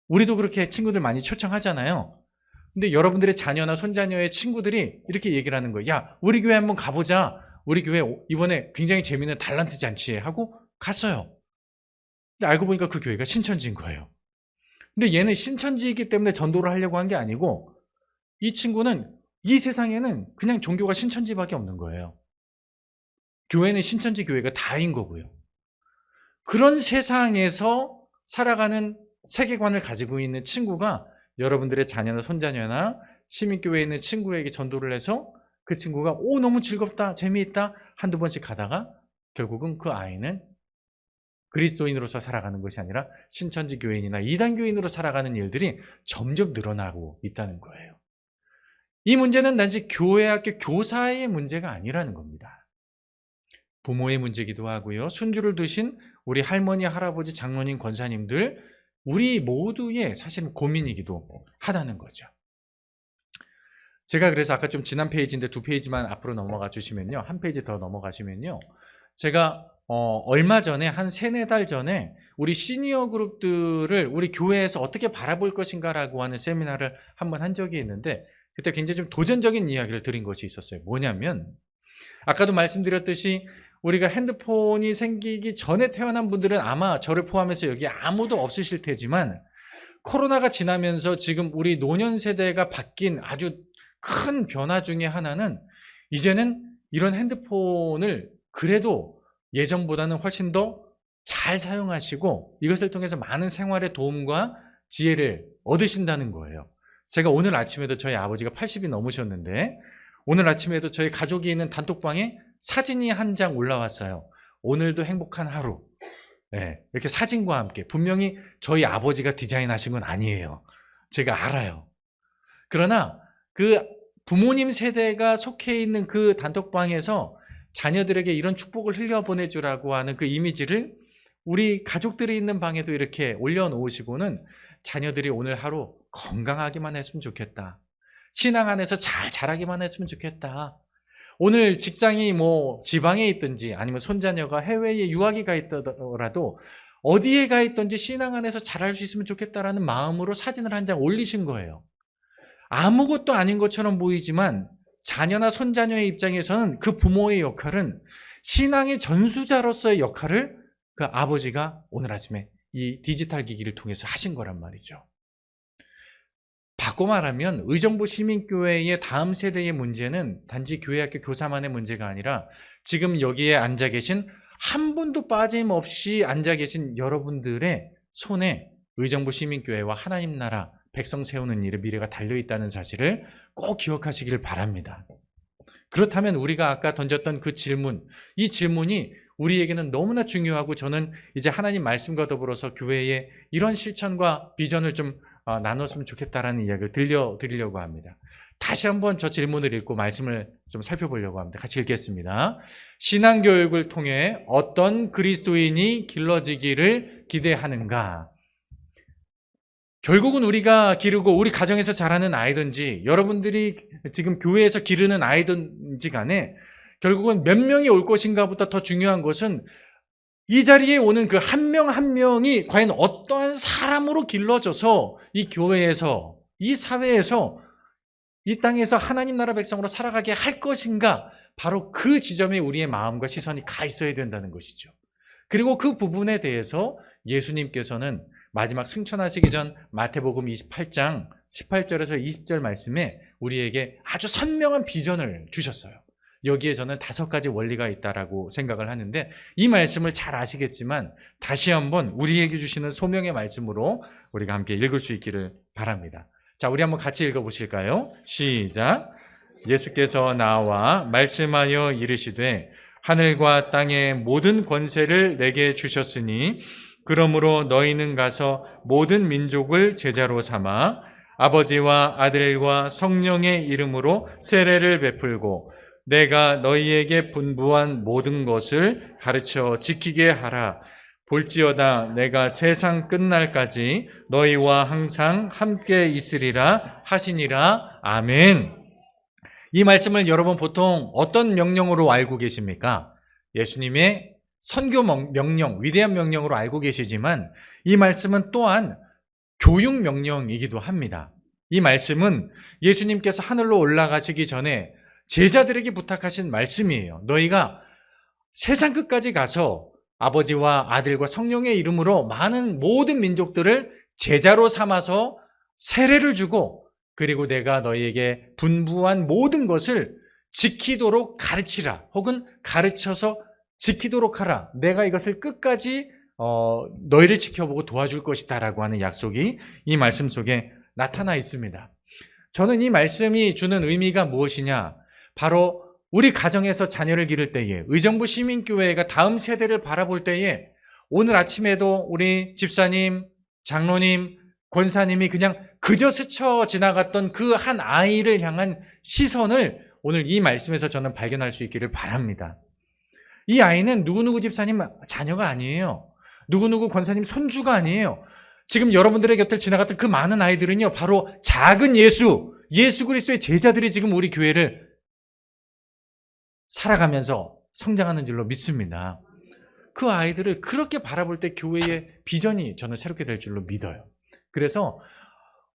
우리도 그렇게 친구들 많이 초청하잖아요. 근데 여러분들의 자녀나 손자녀의 친구들이 이렇게 얘기를 하는 거예요. 야, 우리 교회 한번 가보자. 우리 교회 이번에 굉장히 재미있는 달란트 잔치에 하고 갔어요. 근데 알고 보니까 그 교회가 신천지인 거예요. 근데 얘는 신천지이기 때문에 전도를 하려고 한 게 아니고, 이 친구는 이 세상에는 그냥 종교가 신천지밖에 없는 거예요. 교회는 신천지 교회가 다인 거고요. 그런 세상에서 살아가는 세계관을 가지고 있는 친구가 여러분들의 자녀나 손자녀나 시민교회에 있는 친구에게 전도를 해서 그 친구가 너무 즐겁다, 재미있다 한두 번씩 가다가 결국은 그 아이는 그리스도인으로서 살아가는 것이 아니라 신천지 교인이나 이단교인으로 살아가는 일들이 점점 늘어나고 있다는 거예요. 이 문제는 단지 교회 학교 교사의 문제가 아니라는 겁니다. 부모의 문제기도 하고요. 순주를 두신 우리 할머니, 할아버지, 장로님, 권사님들, 우리 모두의 사실 고민이기도 하다는 거죠. 제가 그래서 아까 좀 지난 페이지인데 2페이지만 앞으로 넘어가 주시면요. 한 페이지 더 넘어가시면요. 제가 얼마 전에 한 3-4달 전에 우리 시니어 그룹들을 우리 교회에서 어떻게 바라볼 것인가라고 하는 세미나를 한번 한 적이 있는데, 그때 굉장히 좀 도전적인 이야기를 드린 것이 있었어요. 뭐냐면, 아까도 말씀드렸듯이 우리가 핸드폰이 생기기 전에 태어난 분들은 아마 저를 포함해서 여기 아무도 없으실 테지만, 코로나가 지나면서 지금 우리 노년 세대가 바뀐 아주 큰 변화 중에 하나는, 이제는 이런 핸드폰을 그래도 예전보다는 훨씬 더 잘 사용하시고 이것을 통해서 많은 생활의 도움과 지혜를 얻으신다는 거예요. 제가 오늘 아침에도 저희 아버지가 80이 넘으셨는데, 오늘 아침에도 저희 가족이 있는 단톡방에 사진이 한 장 올라왔어요. 오늘도 행복한 하루. 네, 이렇게 사진과 함께. 분명히 저희 아버지가 디자인하신 건 아니에요. 제가 알아요. 그러나 그 부모님 세대가 속해 있는 그 단톡방에서 자녀들에게 이런 축복을 흘려보내주라고 하는 그 이미지를 우리 가족들이 있는 방에도 이렇게 올려놓으시고는, 자녀들이 오늘 하루 건강하기만 했으면 좋겠다. 신앙 안에서 잘 자라기만 했으면 좋겠다. 오늘 직장이 지방에 있든지 아니면 손자녀가 해외에 유학이 가 있더라도 어디에 가 있든지 신앙 안에서 잘할 수 있으면 좋겠다라는 마음으로 사진을 한 장 올리신 거예요. 아무것도 아닌 것처럼 보이지만 자녀나 손자녀의 입장에서는 그 부모의 역할은 신앙의 전수자로서의 역할을 그 아버지가 오늘 아침에 이 디지털 기기를 통해서 하신 거란 말이죠. 바꿔 말하면 의정부 시민교회의 다음 세대의 문제는 단지 교회학교 교사만의 문제가 아니라 지금 여기에 앉아 계신 한 분도 빠짐없이 앉아 계신 여러분들의 손에 의정부 시민교회와 하나님 나라 백성 세우는 일에 미래가 달려있다는 사실을 꼭 기억하시길 바랍니다. 그렇다면 우리가 아까 던졌던 그 질문, 이 질문이 우리에게는 너무나 중요하고, 저는 이제 하나님 말씀과 더불어서 교회의 이런 실천과 비전을 좀 나눴으면 좋겠다라는 이야기를 들려드리려고 합니다. 다시 한번 저 질문을 읽고 말씀을 좀 살펴보려고 합니다. 같이 읽겠습니다. 신앙교육을 통해 어떤 그리스도인이 길러지기를 기대하는가? 결국은 우리가 기르고 우리 가정에서 자라는 아이든지 여러분들이 지금 교회에서 기르는 아이든지 간에 결국은 몇 명이 올 것인가보다 더 중요한 것은 이 자리에 오는 그 한 명 한 명이 과연 어떠한 사람으로 길러져서 이 교회에서, 이 사회에서, 이 땅에서 하나님 나라 백성으로 살아가게 할 것인가, 바로 그 지점에 우리의 마음과 시선이 가 있어야 된다는 것이죠. 그리고 그 부분에 대해서 예수님께서는 마지막 승천하시기 전 마태복음 28장 18절에서 20절 말씀에 우리에게 아주 선명한 비전을 주셨어요. 여기에 저는 5가지 원리가 있다라고 생각을 하는데, 이 말씀을 잘 아시겠지만 다시 한번 우리에게 주시는 소명의 말씀으로 우리가 함께 읽을 수 있기를 바랍니다. 자, 우리 한번 같이 읽어보실까요? 시작. 예수께서 나와 말씀하여 이르시되 하늘과 땅의 모든 권세를 내게 주셨으니 그러므로 너희는 가서 모든 민족을 제자로 삼아 아버지와 아들과 성령의 이름으로 세례를 베풀고 내가 너희에게 분부한 모든 것을 가르쳐 지키게 하라. 볼지어다 내가 세상 끝날까지 너희와 항상 함께 있으리라 하시니라. 아멘. 이 말씀을 여러분 보통 어떤 명령으로 알고 계십니까? 예수님의 선교 명령, 위대한 명령으로 알고 계시지만 이 말씀은 또한 교육 명령이기도 합니다. 이 말씀은 예수님께서 하늘로 올라가시기 전에 제자들에게 부탁하신 말씀이에요. 너희가 세상 끝까지 가서 아버지와 아들과 성령의 이름으로 많은 모든 민족들을 제자로 삼아서 세례를 주고 그리고 내가 너희에게 분부한 모든 것을 지키도록 가르치라. 혹은 가르쳐서 지키도록 하라. 내가 이것을 끝까지 너희를 지켜보고 도와줄 것이다 라고 하는 약속이 이 말씀 속에 나타나 있습니다. 저는 이 말씀이 주는 의미가 무엇이냐, 바로 우리 가정에서 자녀를 기를 때에, 의정부 시민교회가 다음 세대를 바라볼 때에 오늘 아침에도 우리 집사님, 장로님, 권사님이 그냥 그저 스쳐 지나갔던 그 한 아이를 향한 시선을 오늘 이 말씀에서 저는 발견할 수 있기를 바랍니다. 이 아이는 누구누구 집사님 자녀가 아니에요. 누구누구 권사님 손주가 아니에요. 지금 여러분들의 곁을 지나갔던 그 많은 아이들은요, 바로 작은 예수 그리스도의 제자들이 지금 우리 교회를 살아가면서 성장하는 줄로 믿습니다. 그 아이들을 그렇게 바라볼 때 교회의 비전이 저는 새롭게 될 줄로 믿어요. 그래서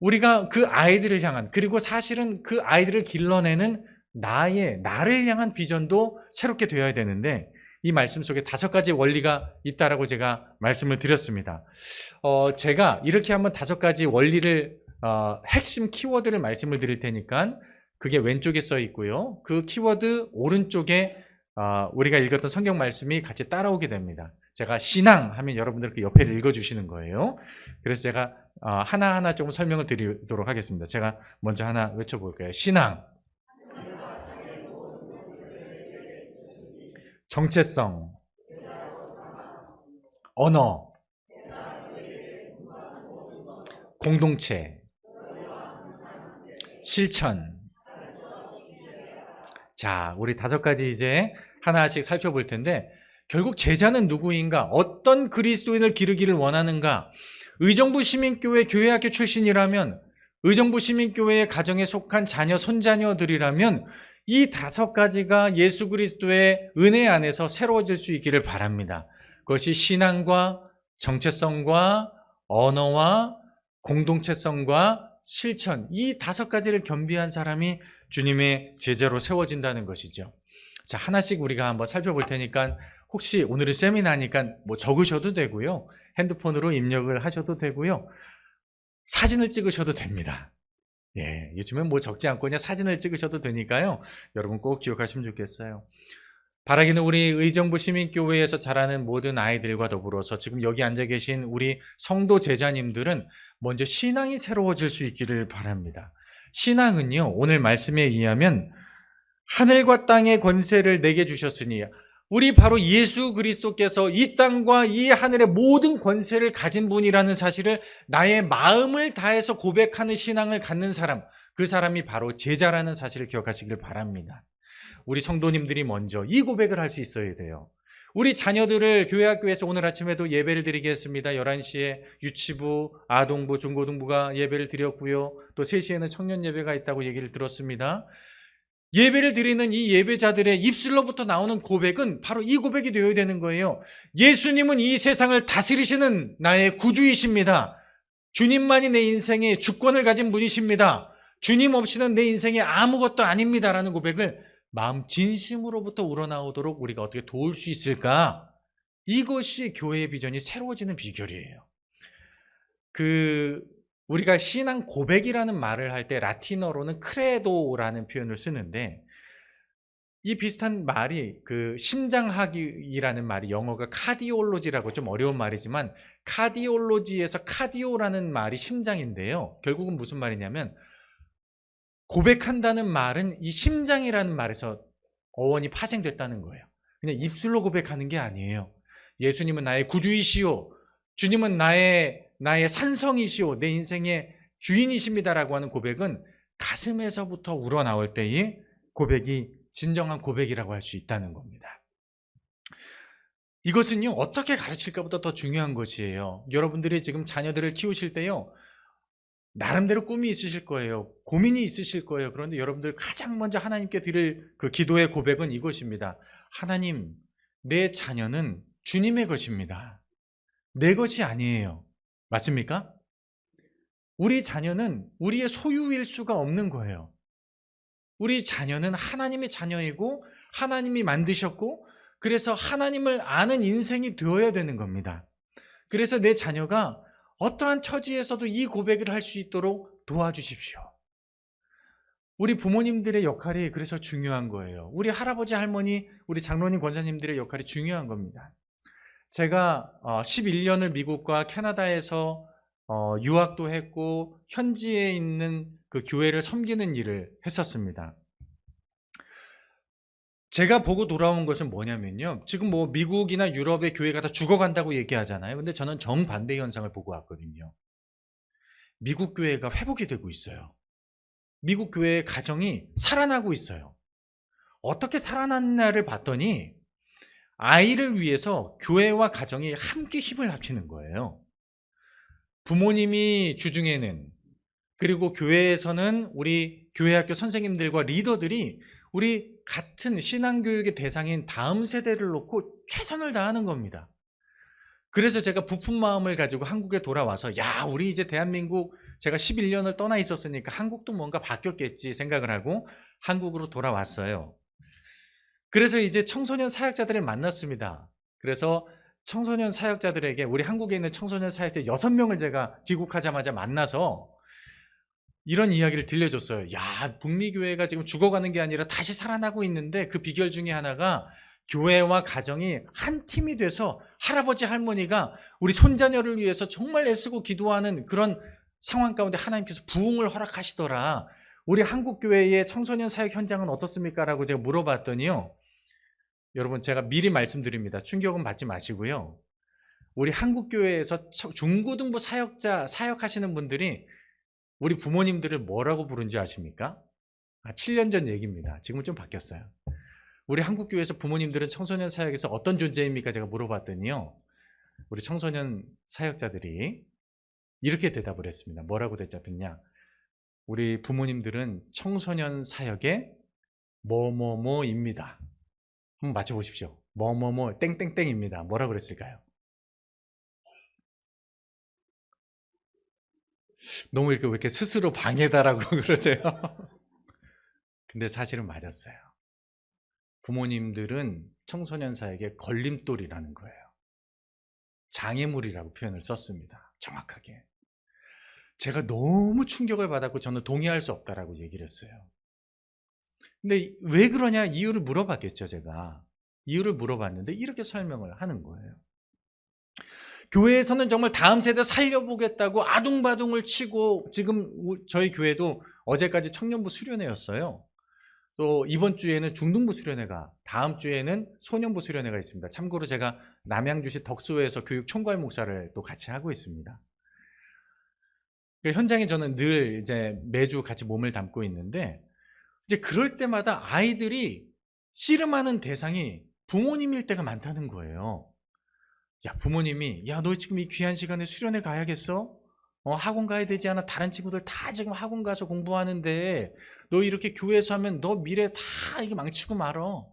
우리가 그 아이들을 향한, 그리고 사실은 그 아이들을 길러내는 나를 향한 비전도 새롭게 되어야 되는데, 이 말씀 속에 5가지 원리가 있다라고 제가 말씀을 드렸습니다. 제가 이렇게 한번 5가지 원리를 핵심 키워드를 말씀을 드릴 테니까 그게 왼쪽에 써 있고요. 그 키워드 오른쪽에 우리가 읽었던 성경 말씀이 같이 따라오게 됩니다. 제가 신앙 하면 여러분들 그 옆에 읽어주시는 거예요. 그래서 제가 하나하나 조금 설명을 드리도록 하겠습니다. 제가 먼저 하나 외쳐볼게요. 신앙, 정체성, 언어, 공동체, 실천. 자, 우리 5가지 이제 하나씩 살펴볼 텐데, 결국 제자는 누구인가? 어떤 그리스도인을 기르기를 원하는가? 의정부 시민교회 교회학교 출신이라면, 의정부 시민교회의 가정에 속한 자녀, 손자녀들이라면 이 5가지가 예수 그리스도의 은혜 안에서 새로워질 수 있기를 바랍니다. 그것이 신앙과 정체성과 언어와 공동체성과 실천, 이 5가지를 겸비한 사람이 주님의 제자로 세워진다는 것이죠. 자, 하나씩 우리가 한번 살펴볼 테니까 혹시 오늘은 세미나니까 뭐 적으셔도 되고요. 핸드폰으로 입력을 하셔도 되고요. 사진을 찍으셔도 됩니다. 예, 요즘엔 뭐 적지 않고 그냥 사진을 찍으셔도 되니까요. 여러분 꼭 기억하시면 좋겠어요. 바라기는 우리 의정부 시민교회에서 자라는 모든 아이들과 더불어서 지금 여기 앉아 계신 우리 성도 제자님들은 먼저 신앙이 새로워질 수 있기를 바랍니다. 신앙은요, 오늘 말씀에 의하면 하늘과 땅의 권세를 내게 주셨으니, 우리 바로 예수 그리스도께서 이 땅과 이 하늘의 모든 권세를 가진 분이라는 사실을 나의 마음을 다해서 고백하는 신앙을 갖는 사람, 그 사람이 바로 제자라는 사실을 기억하시길 바랍니다. 우리 성도님들이 먼저 이 고백을 할 수 있어야 돼요. 우리 자녀들을 교회 학교에서 오늘 아침에도 예배를 드리겠습니다. 11시에 유치부, 아동부, 중고등부가 예배를 드렸고요. 또 3시에는 청년 예배가 있다고 얘기를 들었습니다. 예배를 드리는 이 예배자들의 입술로부터 나오는 고백은 바로 이 고백이 되어야 되는 거예요. 예수님은 이 세상을 다스리시는 나의 구주이십니다. 주님만이 내 인생의 주권을 가진 분이십니다. 주님 없이는 내 인생에 아무것도 아닙니다라는 고백을 마음 진심으로부터 우러나오도록 우리가 어떻게 도울 수 있을까? 이것이 교회의 비전이 새로워지는 비결이에요. 우리가 신앙 고백이라는 말을 할 때 라틴어로는 크레도라는 표현을 쓰는데, 이 비슷한 말이 심장학이라는 말이 영어가 카디올로지라고 좀 어려운 말이지만, 카디올로지에서 카디오라는 말이 심장인데요. 결국은 무슨 말이냐면, 고백한다는 말은 이 심장이라는 말에서 어원이 파생됐다는 거예요. 그냥 입술로 고백하는 게 아니에요. 예수님은 나의 구주이시오. 주님은 나의 산성이시오. 내 인생의 주인이십니다라고 하는 고백은 가슴에서부터 우러나올 때의 고백이 진정한 고백이라고 할 수 있다는 겁니다. 이것은요, 어떻게 가르칠까보다 더 중요한 것이에요. 여러분들이 지금 자녀들을 키우실 때요, 나름대로 꿈이 있으실 거예요. 고민이 있으실 거예요. 그런데 여러분들 가장 먼저 하나님께 드릴 그 기도의 고백은 이것입니다. 하나님, 내 자녀는 주님의 것입니다. 내 것이 아니에요. 맞습니까? 우리 자녀는 우리의 소유일 수가 없는 거예요. 우리 자녀는 하나님의 자녀이고 하나님이 만드셨고, 그래서 하나님을 아는 인생이 되어야 되는 겁니다. 그래서 내 자녀가 어떠한 처지에서도 이 고백을 할 수 있도록 도와주십시오. 우리 부모님들의 역할이 그래서 중요한 거예요. 우리 할아버지, 할머니, 우리 장로님, 권사님들의 역할이 중요한 겁니다. 제가 11년을 미국과 캐나다에서 유학도 했고 현지에 있는 그 교회를 섬기는 일을 했었습니다. 제가 보고 돌아온 것은 뭐냐면요, 지금 뭐 미국이나 유럽의 교회가 다 죽어간다고 얘기하잖아요. 근데 저는 정반대 현상을 보고 왔거든요. 미국 교회가 회복이 되고 있어요. 미국 교회의 가정이 살아나고 있어요. 어떻게 살아났나를 봤더니 아이를 위해서 교회와 가정이 함께 힘을 합치는 거예요. 부모님이 주중에는, 그리고 교회에서는 우리 교회학교 선생님들과 리더들이 우리 같은 신앙교육의 대상인 다음 세대를 놓고 최선을 다하는 겁니다. 그래서 제가 부푼 마음을 가지고 한국에 돌아와서, 우리 이제 대한민국, 제가 11년을 떠나 있었으니까 한국도 뭔가 바뀌었겠지 생각을 하고 한국으로 돌아왔어요. 그래서 이제 청소년 사역자들을 만났습니다. 그래서 청소년 사역자들에게, 우리 한국에 있는 청소년 사역자 6명을 제가 귀국하자마자 만나서 이런 이야기를 들려줬어요. 북미교회가 지금 죽어가는 게 아니라 다시 살아나고 있는데 그 비결 중에 하나가 교회와 가정이 한 팀이 돼서 할아버지, 할머니가 우리 손자녀를 위해서 정말 애쓰고 기도하는 그런 상황 가운데 하나님께서 부흥을 허락하시더라. 우리 한국교회의 청소년 사역 현장은 어떻습니까? 라고 제가 물어봤더니요, 여러분, 제가 미리 말씀드립니다. 충격은 받지 마시고요, 우리 한국교회에서 중고등부 사역하시는 분들이 우리 부모님들을 뭐라고 부른지 아십니까? 7년 전 얘기입니다. 지금은 좀 바뀌었어요. 우리 한국교회에서 부모님들은 청소년 사역에서 어떤 존재입니까? 제가 물어봤더니요, 우리 청소년 사역자들이 이렇게 대답을 했습니다. 뭐라고 대답했냐? 우리 부모님들은 청소년 사역의 뭐뭐뭐입니다. 한번 맞춰보십시오. 뭐뭐뭐 땡땡땡입니다. 뭐라고 그랬을까요? 너무 왜 이렇게 스스로 방해다라고 그러세요? 근데 사실은 맞았어요. 부모님들은 청소년 사역의 걸림돌이라는 거예요. 장애물이라고 표현을 썼습니다. 정확하게. 제가 너무 충격을 받았고 저는 동의할 수 없다라고 얘기를 했어요. 근데 왜 그러냐 이유를 물어봤겠죠. 제가 이유를 물어봤는데 이렇게 설명을 하는 거예요. 교회에서는 정말 다음 세대 살려보겠다고 아둥바둥을 치고, 지금 저희 교회도 어제까지 청년부 수련회였어요. 또 이번 주에는 중등부 수련회가, 다음 주에는 소년부 수련회가 있습니다. 참고로 제가 남양주시 덕소에서 교육 총괄 목사를 또 같이 하고 있습니다. 현장에 저는 늘 이제 매주 같이 몸을 담고 있는데, 이제 그럴 때마다 아이들이 씨름하는 대상이 부모님일 때가 많다는 거예요. 야, 부모님이, 야, 너 지금 이 귀한 시간에 수련회 가야겠어? 학원 가야 되지 않아? 다른 친구들 다 지금 학원 가서 공부하는데, 너 이렇게 교회에서 하면 너 미래 다 이게 망치고 말어.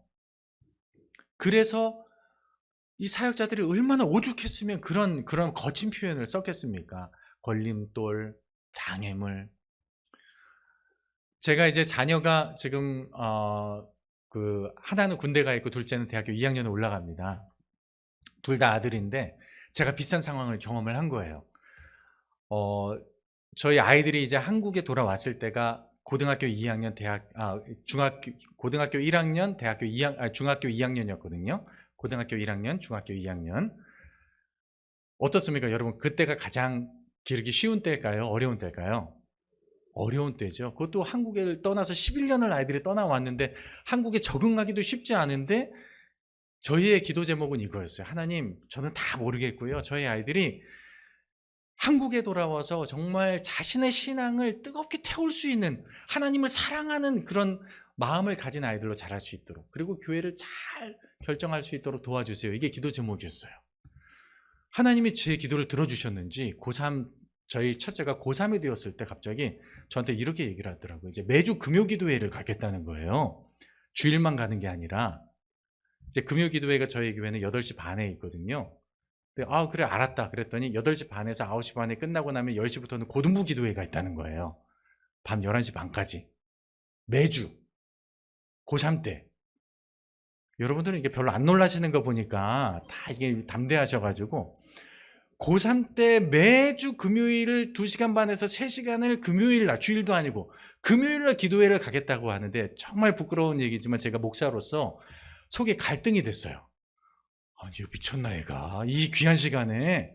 그래서 이 사역자들이 얼마나 오죽했으면 그런 거친 표현을 썼겠습니까? 걸림돌, 장애물. 제가 이제 자녀가 지금, 하나는 군대 가 있고 둘째는 대학교 2학년에 올라갑니다. 둘 다 아들인데 제가 비슷한 상황을 경험을 한 거예요. 저희 아이들이 이제 한국에 돌아왔을 때가 고등학교 2학년, 고등학교 1학년, 중학교 2학년이었거든요. 고등학교 1학년, 중학교 2학년. 어떻습니까, 여러분? 그때가 가장 기르기 쉬운 때일까요? 어려운 때일까요? 어려운 때죠. 그것도 한국에 떠나서 11년을 아이들이 떠나왔는데 한국에 적응하기도 쉽지 않은데 저희의 기도 제목은 이거였어요. 하나님, 저는 다 모르겠고요. 저희 아이들이 한국에 돌아와서 정말 자신의 신앙을 뜨겁게 태울 수 있는, 하나님을 사랑하는 그런 마음을 가진 아이들로 자랄 수 있도록, 그리고 교회를 잘 결정할 수 있도록 도와주세요. 이게 기도 제목이었어요. 하나님이 제 기도를 들어주셨는지 고3, 저희 첫째가 고3이 되었을 때 갑자기 저한테 이렇게 얘기를 하더라고요. 이제 매주 금요기도회를 가겠다는 거예요. 주일만 가는 게 아니라. 이제 금요기도회가 저희 교회는 8시 반에 있거든요. 그래, 알았다. 그랬더니 8시 반에서 9시 반에 끝나고 나면 10시부터는 고등부 기도회가 있다는 거예요. 밤 11시 반까지. 매주. 고3 때. 여러분들은 이게 별로 안 놀라시는 거 보니까 다 이게 담대하셔가지고, 고3 때 매주 금요일을 2시간 반에서 3시간을 금요일날, 주일도 아니고 금요일날 기도회를 가겠다고 하는데, 정말 부끄러운 얘기지만 제가 목사로서 속에 갈등이 됐어요. 아니, 미쳤나 얘가. 이 귀한 시간에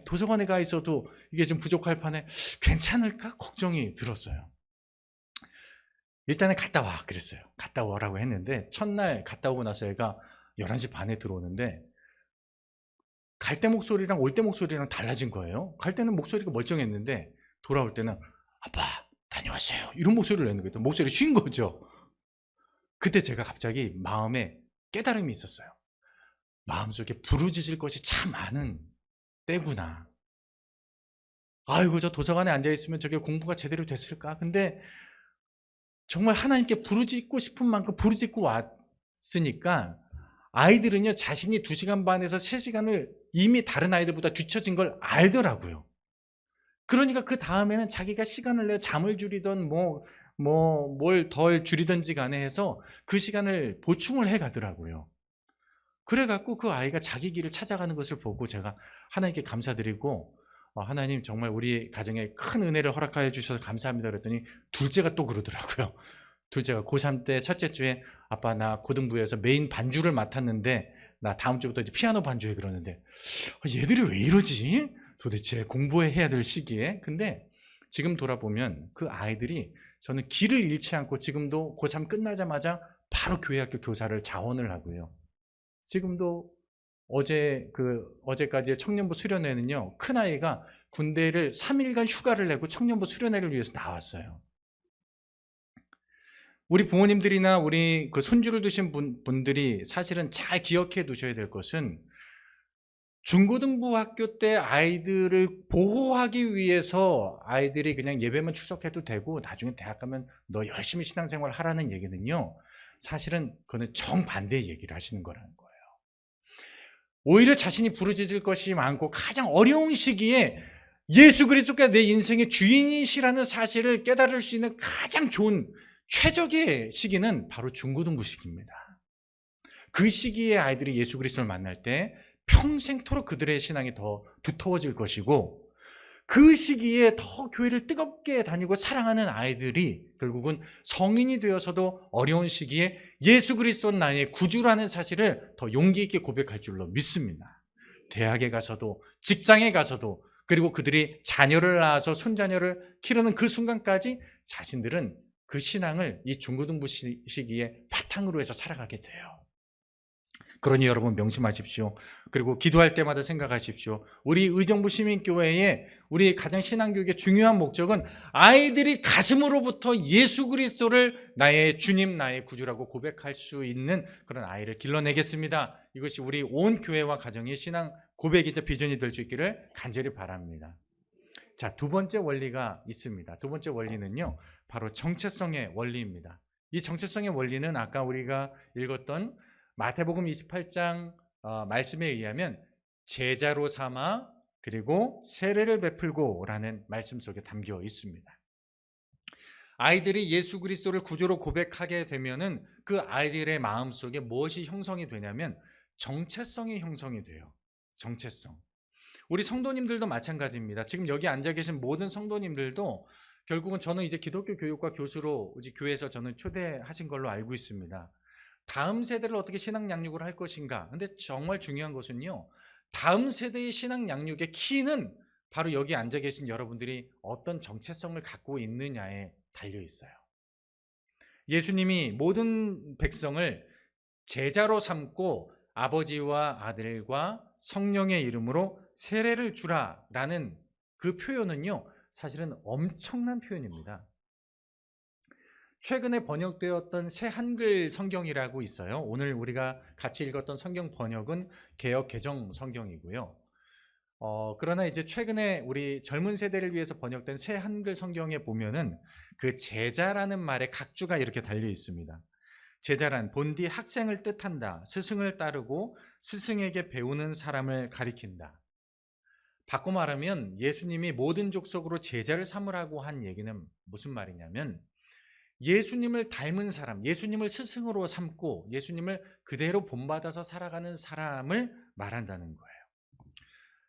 도서관에 가 있어도 이게 좀 부족할 판에 괜찮을까 걱정이 들었어요. 일단은 갔다 와 그랬어요. 갔다 오라고 했는데 첫날 갔다 오고 나서 애가 11시 반에 들어오는데 갈 때 목소리랑 올 때 목소리랑 달라진 거예요. 갈 때는 목소리가 멀쩡했는데 돌아올 때는 아빠 다녀왔어요 이런 목소리를 내는 거예요. 목소리 쉰 거죠. 그때 제가 갑자기 마음에 깨달음이 있었어요. 마음속에 부르짖을 것이 참 많은 때구나. 아이고, 저 도서관에 앉아있으면 저게 공부가 제대로 됐을까? 근데 정말 하나님께 부르짖고 싶은 만큼 부르짖고 왔으니까 아이들은요, 자신이 2시간 반에서 3시간을 이미 다른 아이들보다 뒤처진 걸 알더라고요. 그러니까 그 다음에는 자기가 시간을 내 잠을 줄이던 뭘 덜 줄이든지 간에 해서 그 시간을 보충을 해 가더라고요. 그래갖고 그 아이가 자기 길을 찾아가는 것을 보고 제가 하나님께 감사드리고, 하나님 정말 우리 가정에 큰 은혜를 허락하여 주셔서 감사합니다 그랬더니 둘째가 또 그러더라고요. 둘째가 고3 때 첫째 주에 아빠 나 고등부에서 메인 반주를 맡았는데 나 다음 주부터 이제 피아노 반주해 그러는데 얘들이 왜 이러지? 도대체 공부해야 될 시기에. 근데 지금 돌아보면 그 아이들이 저는 길을 잃지 않고 지금도 고3 끝나자마자 바로 교회학교 교사를 자원을 하고요. 지금도 어제까지의 청년부 수련회는요, 큰아이가 군대를 3일간 휴가를 내고 청년부 수련회를 위해서 나왔어요. 우리 부모님들이나 우리 그 손주를 두신 분들이 사실은 잘 기억해 두셔야 될 것은, 중고등부 학교 때 아이들을 보호하기 위해서 아이들이 그냥 예배만 출석해도 되고 나중에 대학 가면 너 열심히 신앙생활 하라는 얘기는요, 사실은 그거는 정반대의 얘기를 하시는 거라는 거예요. 오히려 자신이 부르짖을 것이 많고 가장 어려운 시기에 예수 그리스도가 내 인생의 주인이시라는 사실을 깨달을 수 있는 가장 좋은 최적의 시기는 바로 중고등부 시기입니다. 그 시기에 아이들이 예수 그리스도를 만날 때 평생토록 그들의 신앙이 더 두터워질 것이고, 그 시기에 더 교회를 뜨겁게 다니고 사랑하는 아이들이 결국은 성인이 되어서도 어려운 시기에 예수 그리스도는 나의 구주라는 사실을 더 용기 있게 고백할 줄로 믿습니다. 대학에 가서도 직장에 가서도, 그리고 그들이 자녀를 낳아서 손자녀를 기르는 그 순간까지 자신들은 그 신앙을 이 중고등부 시기에 바탕으로 해서 살아가게 돼요. 그러니 여러분 명심하십시오. 그리고 기도할 때마다 생각하십시오. 우리 의정부 시민교회의 우리 가장 신앙교육의 중요한 목적은 아이들이 가슴으로부터 예수 그리스도를 나의 주님, 나의 구주라고 고백할 수 있는 그런 아이를 길러내겠습니다. 이것이 우리 온 교회와 가정의 신앙 고백이자 비전이 될 수 있기를 간절히 바랍니다. 자, 두 번째 원리가 있습니다. 두 번째 원리는요, 바로 정체성의 원리입니다. 이 정체성의 원리는 아까 우리가 읽었던 마태복음 28장 말씀에 의하면 제자로 삼아 그리고 세례를 베풀고 라는 말씀 속에 담겨 있습니다. 아이들이 예수 그리스도를 구주로 고백하게 되면은 그 아이들의 마음속에 무엇이 형성이 되냐면 정체성이 형성이 돼요. 정체성. 우리 성도님들도 마찬가지입니다. 지금 여기 앉아 계신 모든 성도님들도 결국은 저는 이제 기독교 교육과 교수로 이제 교회에서 저는 초대하신 걸로 알고 있습니다. 다음 세대를 어떻게 신앙 양육을 할 것인가. 근데 정말 중요한 것은요, 다음 세대의 신앙 양육의 키는 바로 여기 앉아 계신 여러분들이 어떤 정체성을 갖고 있느냐에 달려 있어요. 예수님이 모든 백성을 제자로 삼고 아버지와 아들과 성령의 이름으로 세례를 주라라는 그 표현은요, 사실은 엄청난 표현입니다. 최근에 번역되었던 새 한글 성경이라고 있어요. 오늘 우리가 같이 읽었던 성경 번역은 개역 개정 성경이고요. 그러나 이제 최근에 우리 젊은 세대를 위해서 번역된 새 한글 성경에 보면은 그 제자라는 말에 각주가 이렇게 달려 있습니다. 제자란 본디 학생을 뜻한다. 스승을 따르고 스승에게 배우는 사람을 가리킨다. 바꿔 말하면 예수님이 모든 족속으로 제자를 삼으라고 한 얘기는 무슨 말이냐면 예수님을 닮은 사람, 예수님을 스승으로 삼고 예수님을 그대로 본받아서 살아가는 사람을 말한다는 거예요.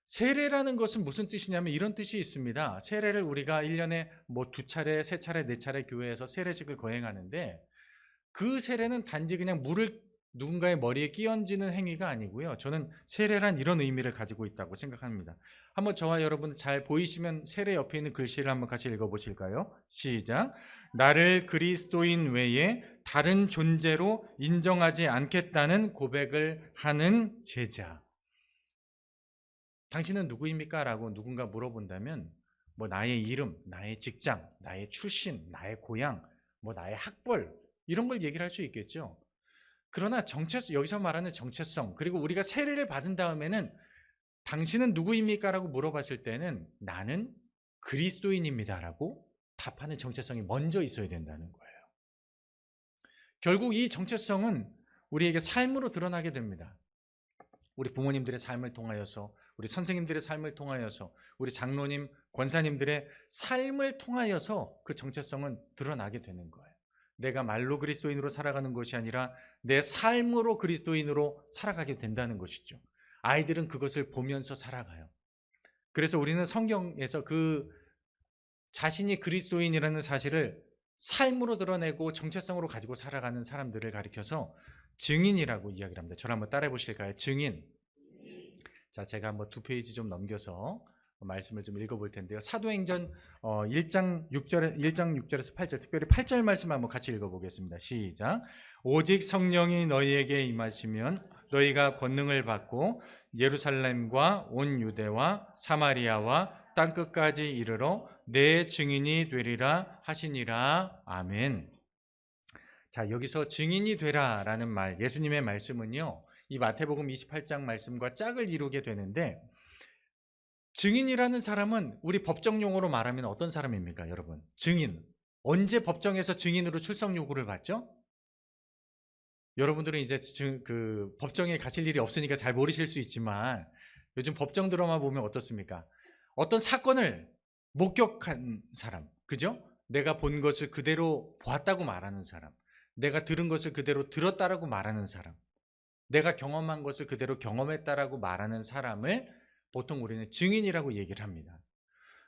세례라는 것은 무슨 뜻이냐면 이런 뜻이 있습니다. 세례를 우리가 1년에 뭐 2차례, 3차례, 4차례 교회에서 세례식을 거행하는데 그 세례는 단지 그냥 물을 누군가의 머리에 끼얹는 행위가 아니고요. 저는 세례란 이런 의미를 가지고 있다고 생각합니다. 한번 저와 여러분 잘 보이시면 세례 옆에 있는 글씨를 한번 같이 읽어보실까요? 시작. 나를 그리스도인 외에 다른 존재로 인정하지 않겠다는 고백을 하는 제자. 당신은 누구입니까? 라고 누군가 물어본다면 뭐 나의 이름, 나의 직장, 나의 출신, 나의 고향, 뭐 나의 학벌 이런 걸 얘기를 할 수 있겠죠. 그러나 정체성, 여기서 말하는 정체성, 그리고 우리가 세례를 받은 다음에는 당신은 누구입니까? 라고 물어봤을 때는 나는 그리스도인입니다 라고 답하는 정체성이 먼저 있어야 된다는 거예요. 결국 이 정체성은 우리에게 삶으로 드러나게 됩니다. 우리 부모님들의 삶을 통하여서, 우리 선생님들의 삶을 통하여서, 우리 장로님, 권사님들의 삶을 통하여서 그 정체성은 드러나게 되는 거예요. 내가 말로 그리스도인으로 살아가는 것이 아니라 내 삶으로 그리스도인으로 살아가게 된다는 것이죠. 아이들은 그것을 보면서 살아가요. 그래서 우리는 성경에서 그 자신이 그리스도인이라는 사실을 삶으로 드러내고 정체성으로 가지고 살아가는 사람들을 가리켜서 증인이라고 이야기를 합니다. 저를 한번 따라해 보실까요? 증인. 자, 제가 한번 2페이지 좀 넘겨서 말씀을 좀 읽어볼 텐데요. 사도행전 1장 6절에서 8절, 특별히 8절 말씀 한번 같이 읽어보겠습니다. 시작. 오직 성령이 너희에게 임하시면 너희가 권능을 받고 예루살렘과 온 유대와 사마리아와 땅끝까지 이르러 내 증인이 되리라 하시니라. 아멘. 자, 여기서 증인이 되라라는 말, 예수님의 말씀은요, 이 마태복음 28장 말씀과 짝을 이루게 되는데, 증인이라는 사람은 우리 법정 용어로 말하면 어떤 사람입니까, 여러분? 증인. 언제 법정에서 증인으로 출석 요구를 받죠? 여러분들은 이제 그 법정에 가실 일이 없으니까 잘 모르실 수 있지만 요즘 법정 드라마 보면 어떻습니까? 어떤 사건을 목격한 사람, 그죠? 내가 본 것을 그대로 보았다고 말하는 사람, 내가 들은 것을 그대로 들었다라고 말하는 사람, 내가 경험한 것을 그대로 경험했다라고 말하는 사람을 보통 우리는 증인이라고 얘기를 합니다.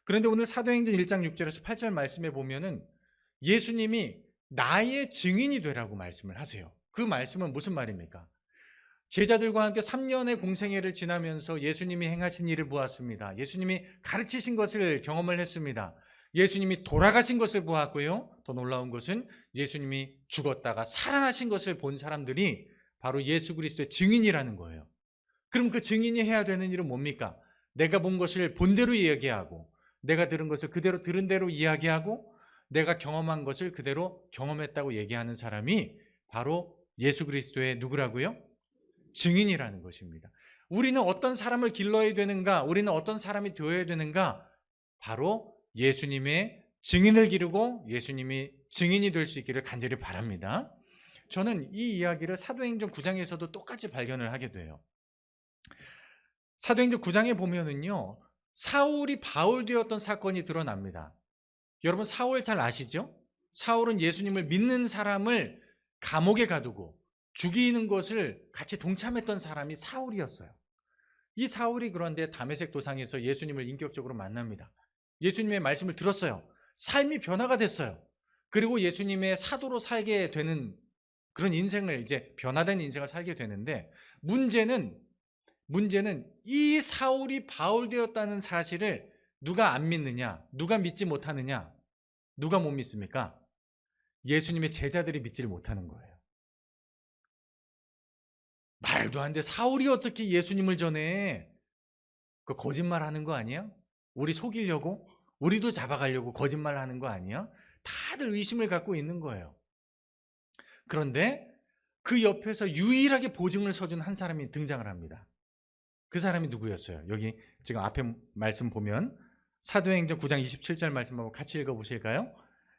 그런데 오늘 사도행전 1장 6절에서 8절 말씀에 보면은 예수님이 나의 증인이 되라고 말씀을 하세요. 그 말씀은 무슨 말입니까? 제자들과 함께 3년의 공생애를 지나면서 예수님이 행하신 일을 보았습니다. 예수님이 가르치신 것을 경험을 했습니다. 예수님이 돌아가신 것을 보았고요. 더 놀라운 것은 예수님이 죽었다가 살아나신 것을 본 사람들이 바로 예수 그리스도의 증인이라는 거예요. 그럼 그 증인이 해야 되는 일은 뭡니까? 내가 본 것을 본대로 이야기하고, 내가 들은 것을 그대로 들은 대로 이야기하고, 내가 경험한 것을 그대로 경험했다고 얘기하는 사람이 바로 예수 그리스도의 누구라고요? 증인이라는 것입니다. 우리는 어떤 사람을 길러야 되는가? 우리는 어떤 사람이 되어야 되는가? 바로 예수님의 증인을 기르고 예수님이 증인이 될 수 있기를 간절히 바랍니다. 저는 이 이야기를 사도행전 9장에서도 똑같이 발견을 하게 돼요. 사도행전 9장에 보면은요, 사울이 바울 되었던 사건이 드러납니다. 여러분, 사울 잘 아시죠? 사울은 예수님을 믿는 사람을 감옥에 가두고 죽이는 것을 같이 동참했던 사람이 사울이었어요. 이 사울이 그런데 다메섹 도상에서 예수님을 인격적으로 만납니다. 예수님의 말씀을 들었어요. 삶이 변화가 됐어요. 그리고 예수님의 사도로 살게 되는 그런 인생을, 이제 변화된 인생을 살게 되는데, 문제는 이 사울이 바울 되었다는 사실을 누가 안 믿느냐? 누가 믿지 못하느냐? 누가 못 믿습니까? 예수님의 제자들이 믿지를 못하는 거예요. 말도 안 돼. 사울이 어떻게 예수님을 전해? 그 거짓말 하는 거 아니야? 우리 속이려고? 우리도 잡아가려고 거짓말 하는 거 아니야? 다들 의심을 갖고 있는 거예요. 그런데 그 옆에서 유일하게 보증을 서준 한 사람이 등장을 합니다. 그 사람이 누구였어요? 여기 지금 앞에 말씀 보면 사도행전 9장 27절 말씀 한번 같이 읽어보실까요?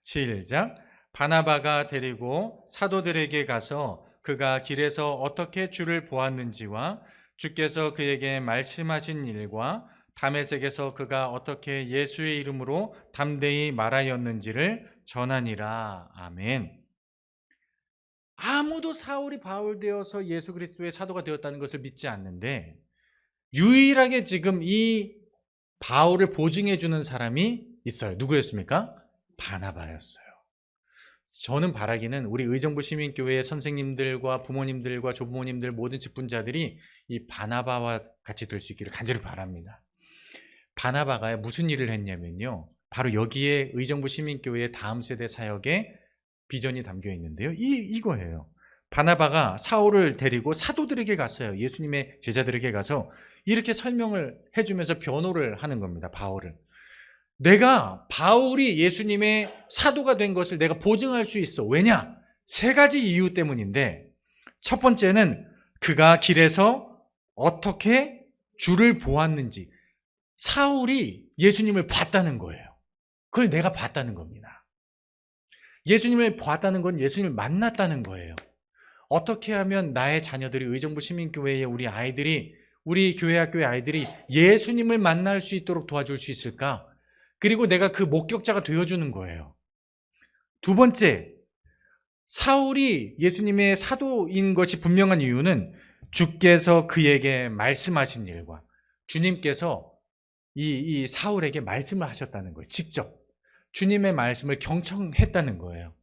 시작. 바나바가 데리고 사도들에게 가서 그가 길에서 어떻게 주를 보았는지와 주께서 그에게 말씀하신 일과 다메섹에서 그가 어떻게 예수의 이름으로 담대히 말하였는지를 전하니라. 아멘. 아무도 사울이 바울 되어서 예수 그리스도의 사도가 되었다는 것을 믿지 않는데, 유일하게 지금 이 바울을 보증해 주는 사람이 있어요. 누구였습니까? 바나바였어요. 저는 바라기는 우리 의정부 시민교회의 선생님들과 부모님들과 조부모님들 모든 직분자들이 이 바나바와 같이 될 수 있기를 간절히 바랍니다. 바나바가 무슨 일을 했냐면요, 바로 여기에 의정부 시민교회의 다음 세대 사역에 비전이 담겨 있는데요, 이거예요. 바나바가 사울을 데리고 사도들에게 갔어요. 예수님의 제자들에게 가서 이렇게 설명을 해주면서 변호를 하는 겁니다. 바울을. 내가 바울이 예수님의 사도가 된 것을 내가 보증할 수 있어. 왜냐? 세 가지 이유 때문인데, 첫 번째는 그가 길에서 어떻게 주를 보았는지, 사울이 예수님을 봤다는 거예요. 그걸 내가 봤다는 겁니다. 예수님을 봤다는 건 예수님을 만났다는 거예요. 어떻게 하면 나의 자녀들이, 의정부 시민교회의 우리 아이들이, 우리 교회 학교의 아이들이 예수님을 만날 수 있도록 도와줄 수 있을까? 그리고 내가 그 목격자가 되어주는 거예요. 두 번째, 사울이 예수님의 사도인 것이 분명한 이유는 주께서 그에게 말씀하신 일과 주님께서 이 사울에게 말씀을 하셨다는 거예요. 직접 주님의 말씀을 경청했다는 거예요.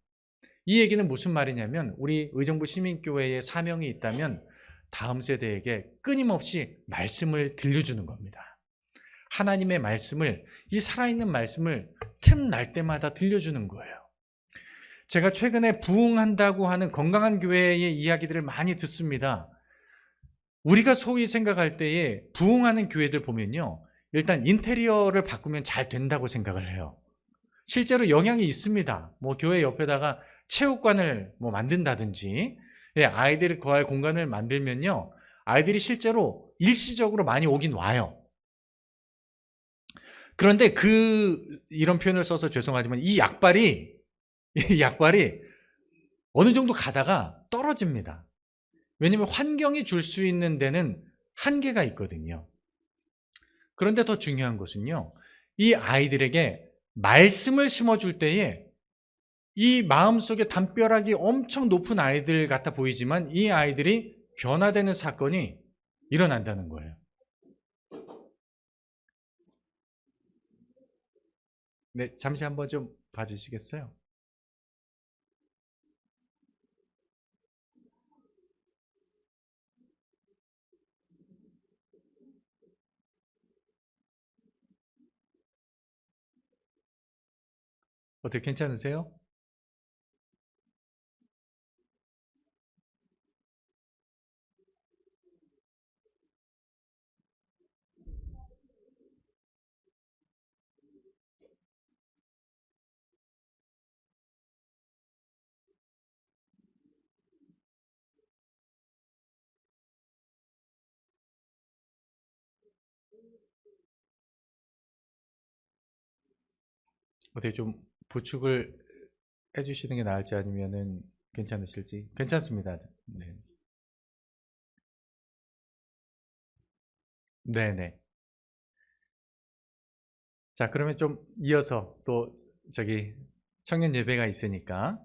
이 얘기는 무슨 말이냐면, 우리 의정부 시민교회에 사명이 있다면 다음 세대에게 끊임없이 말씀을 들려주는 겁니다. 하나님의 말씀을, 이 살아있는 말씀을 틈날 때마다 들려주는 거예요. 제가 최근에 부흥한다고 하는 건강한 교회의 이야기들을 많이 듣습니다. 우리가 소위 생각할 때에 부흥하는 교회들 보면요, 일단 인테리어를 바꾸면 잘 된다고 생각을 해요. 실제로 영향이 있습니다. 뭐 교회 옆에다가 체육관을 만든다든지, 아이들이 거할 공간을 만들면요, 아이들이 실제로 일시적으로 많이 오긴 와요. 그런데 이런 표현을 써서 죄송하지만 이 약발이 어느 정도 가다가 떨어집니다. 왜냐하면 환경이 줄 수 있는 데는 한계가 있거든요. 그런데 더 중요한 것은요, 이 아이들에게 말씀을 심어줄 때에 이 마음속에 담벼락이 엄청 높은 아이들 같아 보이지만 이 아이들이 변화되는 사건이 일어난다는 거예요. 네, 잠시 한번 좀 봐주시겠어요? 어떻게 괜찮으세요? 어떻게 좀 부축을 해주시는 게 나을지 아니면은 괜찮으실지? 괜찮습니다. 네. 네네. 자, 그러면 좀 이어서 또 저기 청년 예배가 있으니까.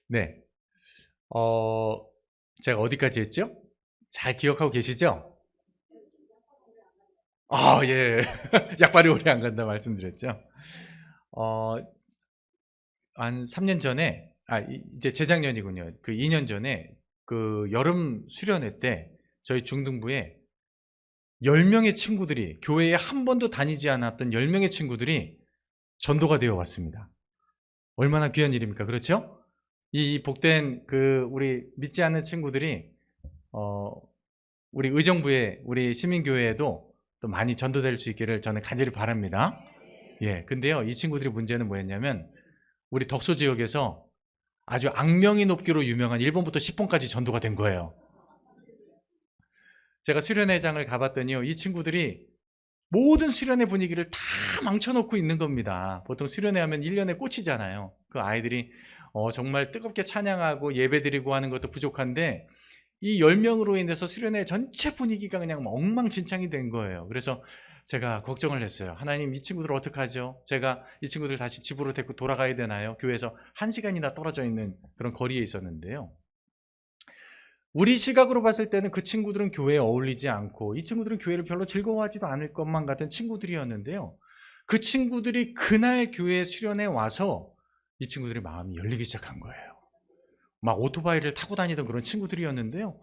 네. 어, 제가 어디까지 했죠? 잘 기억하고 계시죠? 아, 예. 약발이 오래 안 간다 말씀드렸죠. 어, 한 3년 전에, 이제 재작년이군요. 그 2년 전에 그 여름 수련회 때 저희 중등부에 10명의 친구들이, 교회에 한 번도 다니지 않았던 10명의 친구들이 전도가 되어 왔습니다. 얼마나 귀한 일입니까? 그렇죠? 이 복된 그 우리 믿지 않는 친구들이 어 우리 의정부에, 우리 시민교회에도 또 많이 전도될 수 있기를 저는 간절히 바랍니다. 예. 근데요, 이 친구들의 문제는 뭐였냐면 우리 덕소 지역에서 아주 악명이 높기로 유명한 1번부터 10번까지 전도가 된 거예요. 제가 수련회장을 가봤더니요, 이 친구들이 모든 수련회 분위기를 다 망쳐놓고 있는 겁니다. 보통 수련회 하면 1년에 꽂히잖아요. 그 아이들이 정말 뜨겁게 찬양하고 예배드리고 하는 것도 부족한데 이 10명으로 인해서 수련회 전체 분위기가 그냥 엉망진창이 된 거예요. 그래서 제가 걱정을 했어요. 하나님, 이 친구들 어떡하죠? 제가 이 친구들 다시 집으로 데리고 돌아가야 되나요? 교회에서 1시간이나 떨어져 있는 그런 거리에 있었는데요. 우리 시각으로 봤을 때는 그 친구들은 교회에 어울리지 않고 이 친구들은 교회를 별로 즐거워하지도 않을 것만 같은 친구들이었는데요. 그 친구들이 그날 교회 수련회 와서 이 친구들의 마음이 열리기 시작한 거예요. 막 오토바이를 타고 다니던 그런 친구들이었는데요.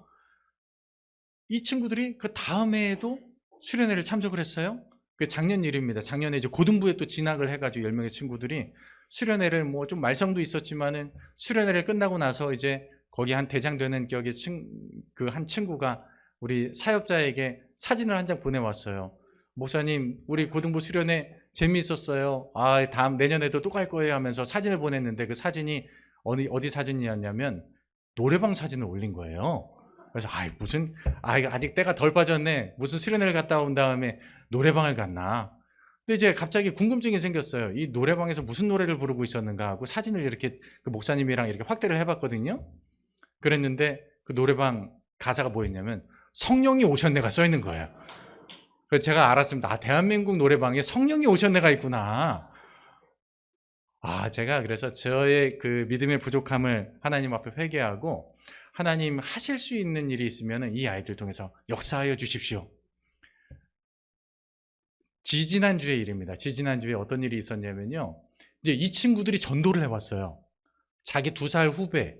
이 친구들이 그 다음 해에도 수련회를 참석을 했어요. 그 작년 일입니다. 작년에 이제 고등부에 또 진학을 해가지고 10명의 친구들이 수련회를 뭐 좀 말썽도 있었지만은 수련회를 끝나고 나서 이제 거기 한 대장 되는 격의 그 한 친구가 우리 사역자에게 사진을 한 장 보내왔어요. 목사님, 우리 고등부 수련회 재미있었어요. 다음 내년에도 또 갈 거예요 하면서 사진을 보냈는데 그 사진이 어디 사진이었냐면 노래방 사진을 올린 거예요. 그래서 아직 때가 덜 빠졌네. 무슨 수련회를 갔다 온 다음에 노래방을 갔나. 근데 이제 갑자기 궁금증이 생겼어요. 이 노래방에서 무슨 노래를 부르고 있었는가 하고 사진을 이렇게 그 목사님이랑 이렇게 확대를 해봤거든요. 그랬는데 그 노래방 가사가 뭐였냐면 성령이 오셨네가 써 있는 거예요. 그래서 제가 알았습니다. 대한민국 노래방에 성령이 오셨네가 있구나. 제가 그래서 저의 그 믿음의 부족함을 하나님 앞에 회개하고 하나님 하실 수 있는 일이 있으면 이 아이들 통해서 역사하여 주십시오. 지지난주의 일입니다. 지지난주에 어떤 일이 있었냐면요. 이제 이 친구들이 전도를 해왔어요. 자기 2살 후배,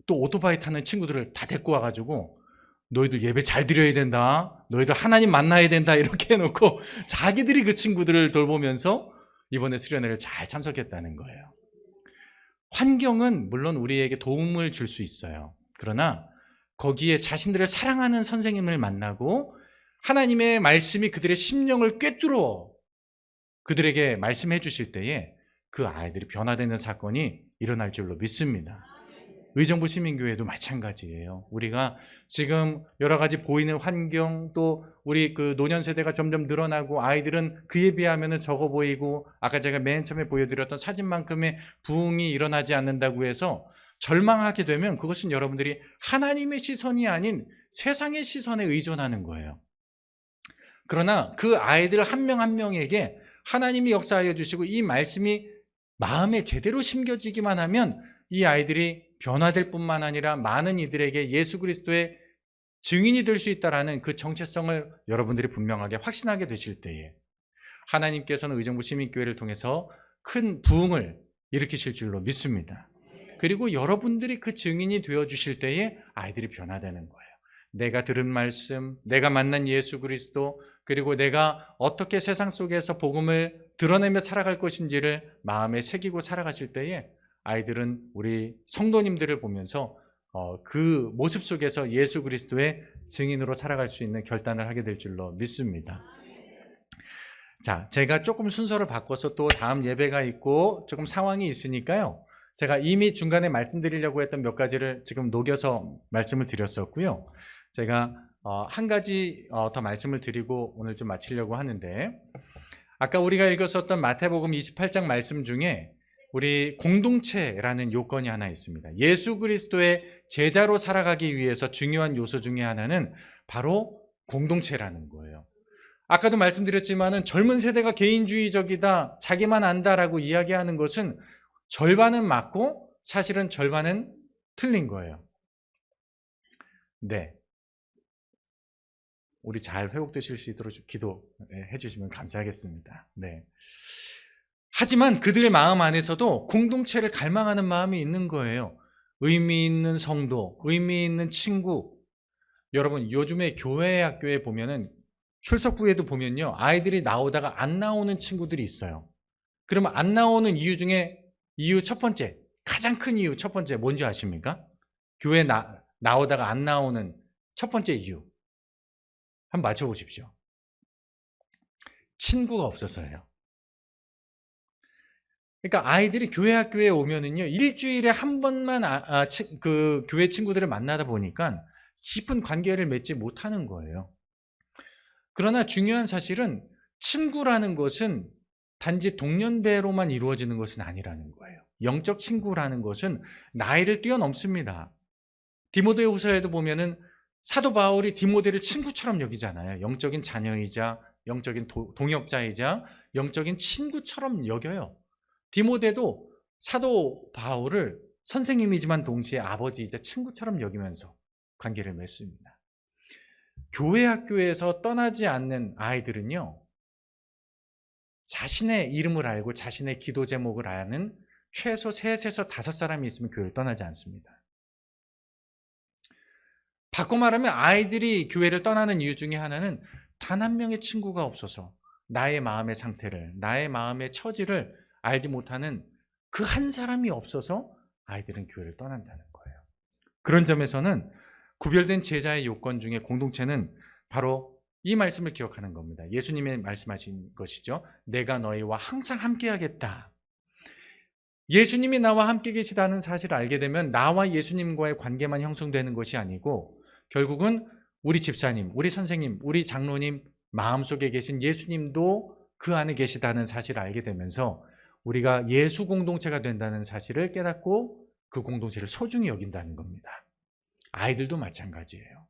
또 오토바이 타는 친구들을 다 데리고 와가지고 너희들 예배 잘 드려야 된다. 너희들 하나님 만나야 된다. 이렇게 해놓고 자기들이 그 친구들을 돌보면서 이번에 수련회를 잘 참석했다는 거예요. 환경은 물론 우리에게 도움을 줄 수 있어요. 그러나 거기에 자신들을 사랑하는 선생님을 만나고 하나님의 말씀이 그들의 심령을 꿰뚫어 그들에게 말씀해 주실 때에 그 아이들이 변화되는 사건이 일어날 줄로 믿습니다. 의정부 시민교회도 마찬가지예요. 우리가 지금 여러 가지 보이는 환경, 또 우리 그 노년 세대가 점점 늘어나고 아이들은 그에 비하면 적어 보이고 아까 제가 맨 처음에 보여드렸던 사진만큼의 부흥이 일어나지 않는다고 해서 절망하게 되면 그것은 여러분들이 하나님의 시선이 아닌 세상의 시선에 의존하는 거예요. 그러나 그 아이들 한 명 한 명에게 하나님이 역사하여 주시고 이 말씀이 마음에 제대로 심겨지기만 하면 이 아이들이 변화될 뿐만 아니라 많은 이들에게 예수 그리스도의 증인이 될 수 있다는 그 정체성을 여러분들이 분명하게 확신하게 되실 때에 하나님께서는 의정부 시민교회를 통해서 큰 부흥을 일으키실 줄로 믿습니다. 그리고 여러분들이 그 증인이 되어주실 때에 아이들이 변화되는 거예요. 내가 들은 말씀, 내가 만난 예수 그리스도, 그리고 내가 어떻게 세상 속에서 복음을 드러내며 살아갈 것인지를 마음에 새기고 살아가실 때에 아이들은 우리 성도님들을 보면서 그 모습 속에서 예수 그리스도의 증인으로 살아갈 수 있는 결단을 하게 될 줄로 믿습니다. 자, 제가 조금 순서를 바꿔서 또 다음 예배가 있고 조금 상황이 있으니까요. 제가 이미 중간에 말씀드리려고 했던 몇 가지를 지금 녹여서 말씀을 드렸었고요. 제가 한 가지 더 말씀을 드리고 오늘 좀 마치려고 하는데 아까 우리가 읽었었던 마태복음 28장 말씀 중에 우리 공동체라는 요건이 하나 있습니다. 예수 그리스도의 제자로 살아가기 위해서 중요한 요소 중에 하나는 바로 공동체라는 거예요. 아까도 말씀드렸지만은 젊은 세대가 개인주의적이다, 자기만 안다라고 이야기하는 것은 절반은 맞고 사실은 절반은 틀린 거예요. 네. 우리 잘 회복되실 수 있도록 기도해 주시면 감사하겠습니다. 네. 하지만 그들의 마음 안에서도 공동체를 갈망하는 마음이 있는 거예요. 의미 있는 성도, 의미 있는 친구. 여러분, 요즘에 교회 학교에 보면은 출석부에도 보면요, 아이들이 나오다가 안 나오는 친구들이 있어요. 그러면 안 나오는 이유 중에 이유 첫 번째, 가장 큰 이유 첫 번째 뭔지 아십니까? 교회 나오다가 안 나오는 첫 번째 이유. 한번 맞춰보십시오. 친구가 없어서예요. 그러니까 아이들이 교회 학교에 오면은요, 일주일에 한 번만 그 교회 친구들을 만나다 보니까 깊은 관계를 맺지 못하는 거예요. 그러나 중요한 사실은 친구라는 것은 단지 동년배로만 이루어지는 것은 아니라는 거예요. 영적 친구라는 것은 나이를 뛰어넘습니다. 디모데후서에도 보면은 사도 바울이 디모데를 친구처럼 여기잖아요. 영적인 자녀이자 영적인 동역자이자 영적인 친구처럼 여겨요. 디모데도 사도 바울을 선생님이지만 동시에 아버지이자 친구처럼 여기면서 관계를 맺습니다. 교회 학교에서 떠나지 않는 아이들은요, 자신의 이름을 알고 자신의 기도 제목을 아는 최소 3에서 5사람이 있으면 교회를 떠나지 않습니다. 바꿔 말하면 아이들이 교회를 떠나는 이유 중에 하나는 단 한 명의 친구가 없어서 나의 마음의 상태를, 나의 마음의 처지를 알지 못하는 그 한 사람이 없어서 아이들은 교회를 떠난다는 거예요. 그런 점에서는 구별된 제자의 요건 중에 공동체는 바로 이 말씀을 기억하는 겁니다. 예수님이 말씀하신 것이죠. 내가 너희와 항상 함께하겠다. 예수님이 나와 함께 계시다는 사실을 알게 되면 나와 예수님과의 관계만 형성되는 것이 아니고 결국은 우리 집사님, 우리 선생님, 우리 장로님 마음속에 계신 예수님도 그 안에 계시다는 사실을 알게 되면서 우리가 예수 공동체가 된다는 사실을 깨닫고 그 공동체를 소중히 여긴다는 겁니다. 아이들도 마찬가지예요.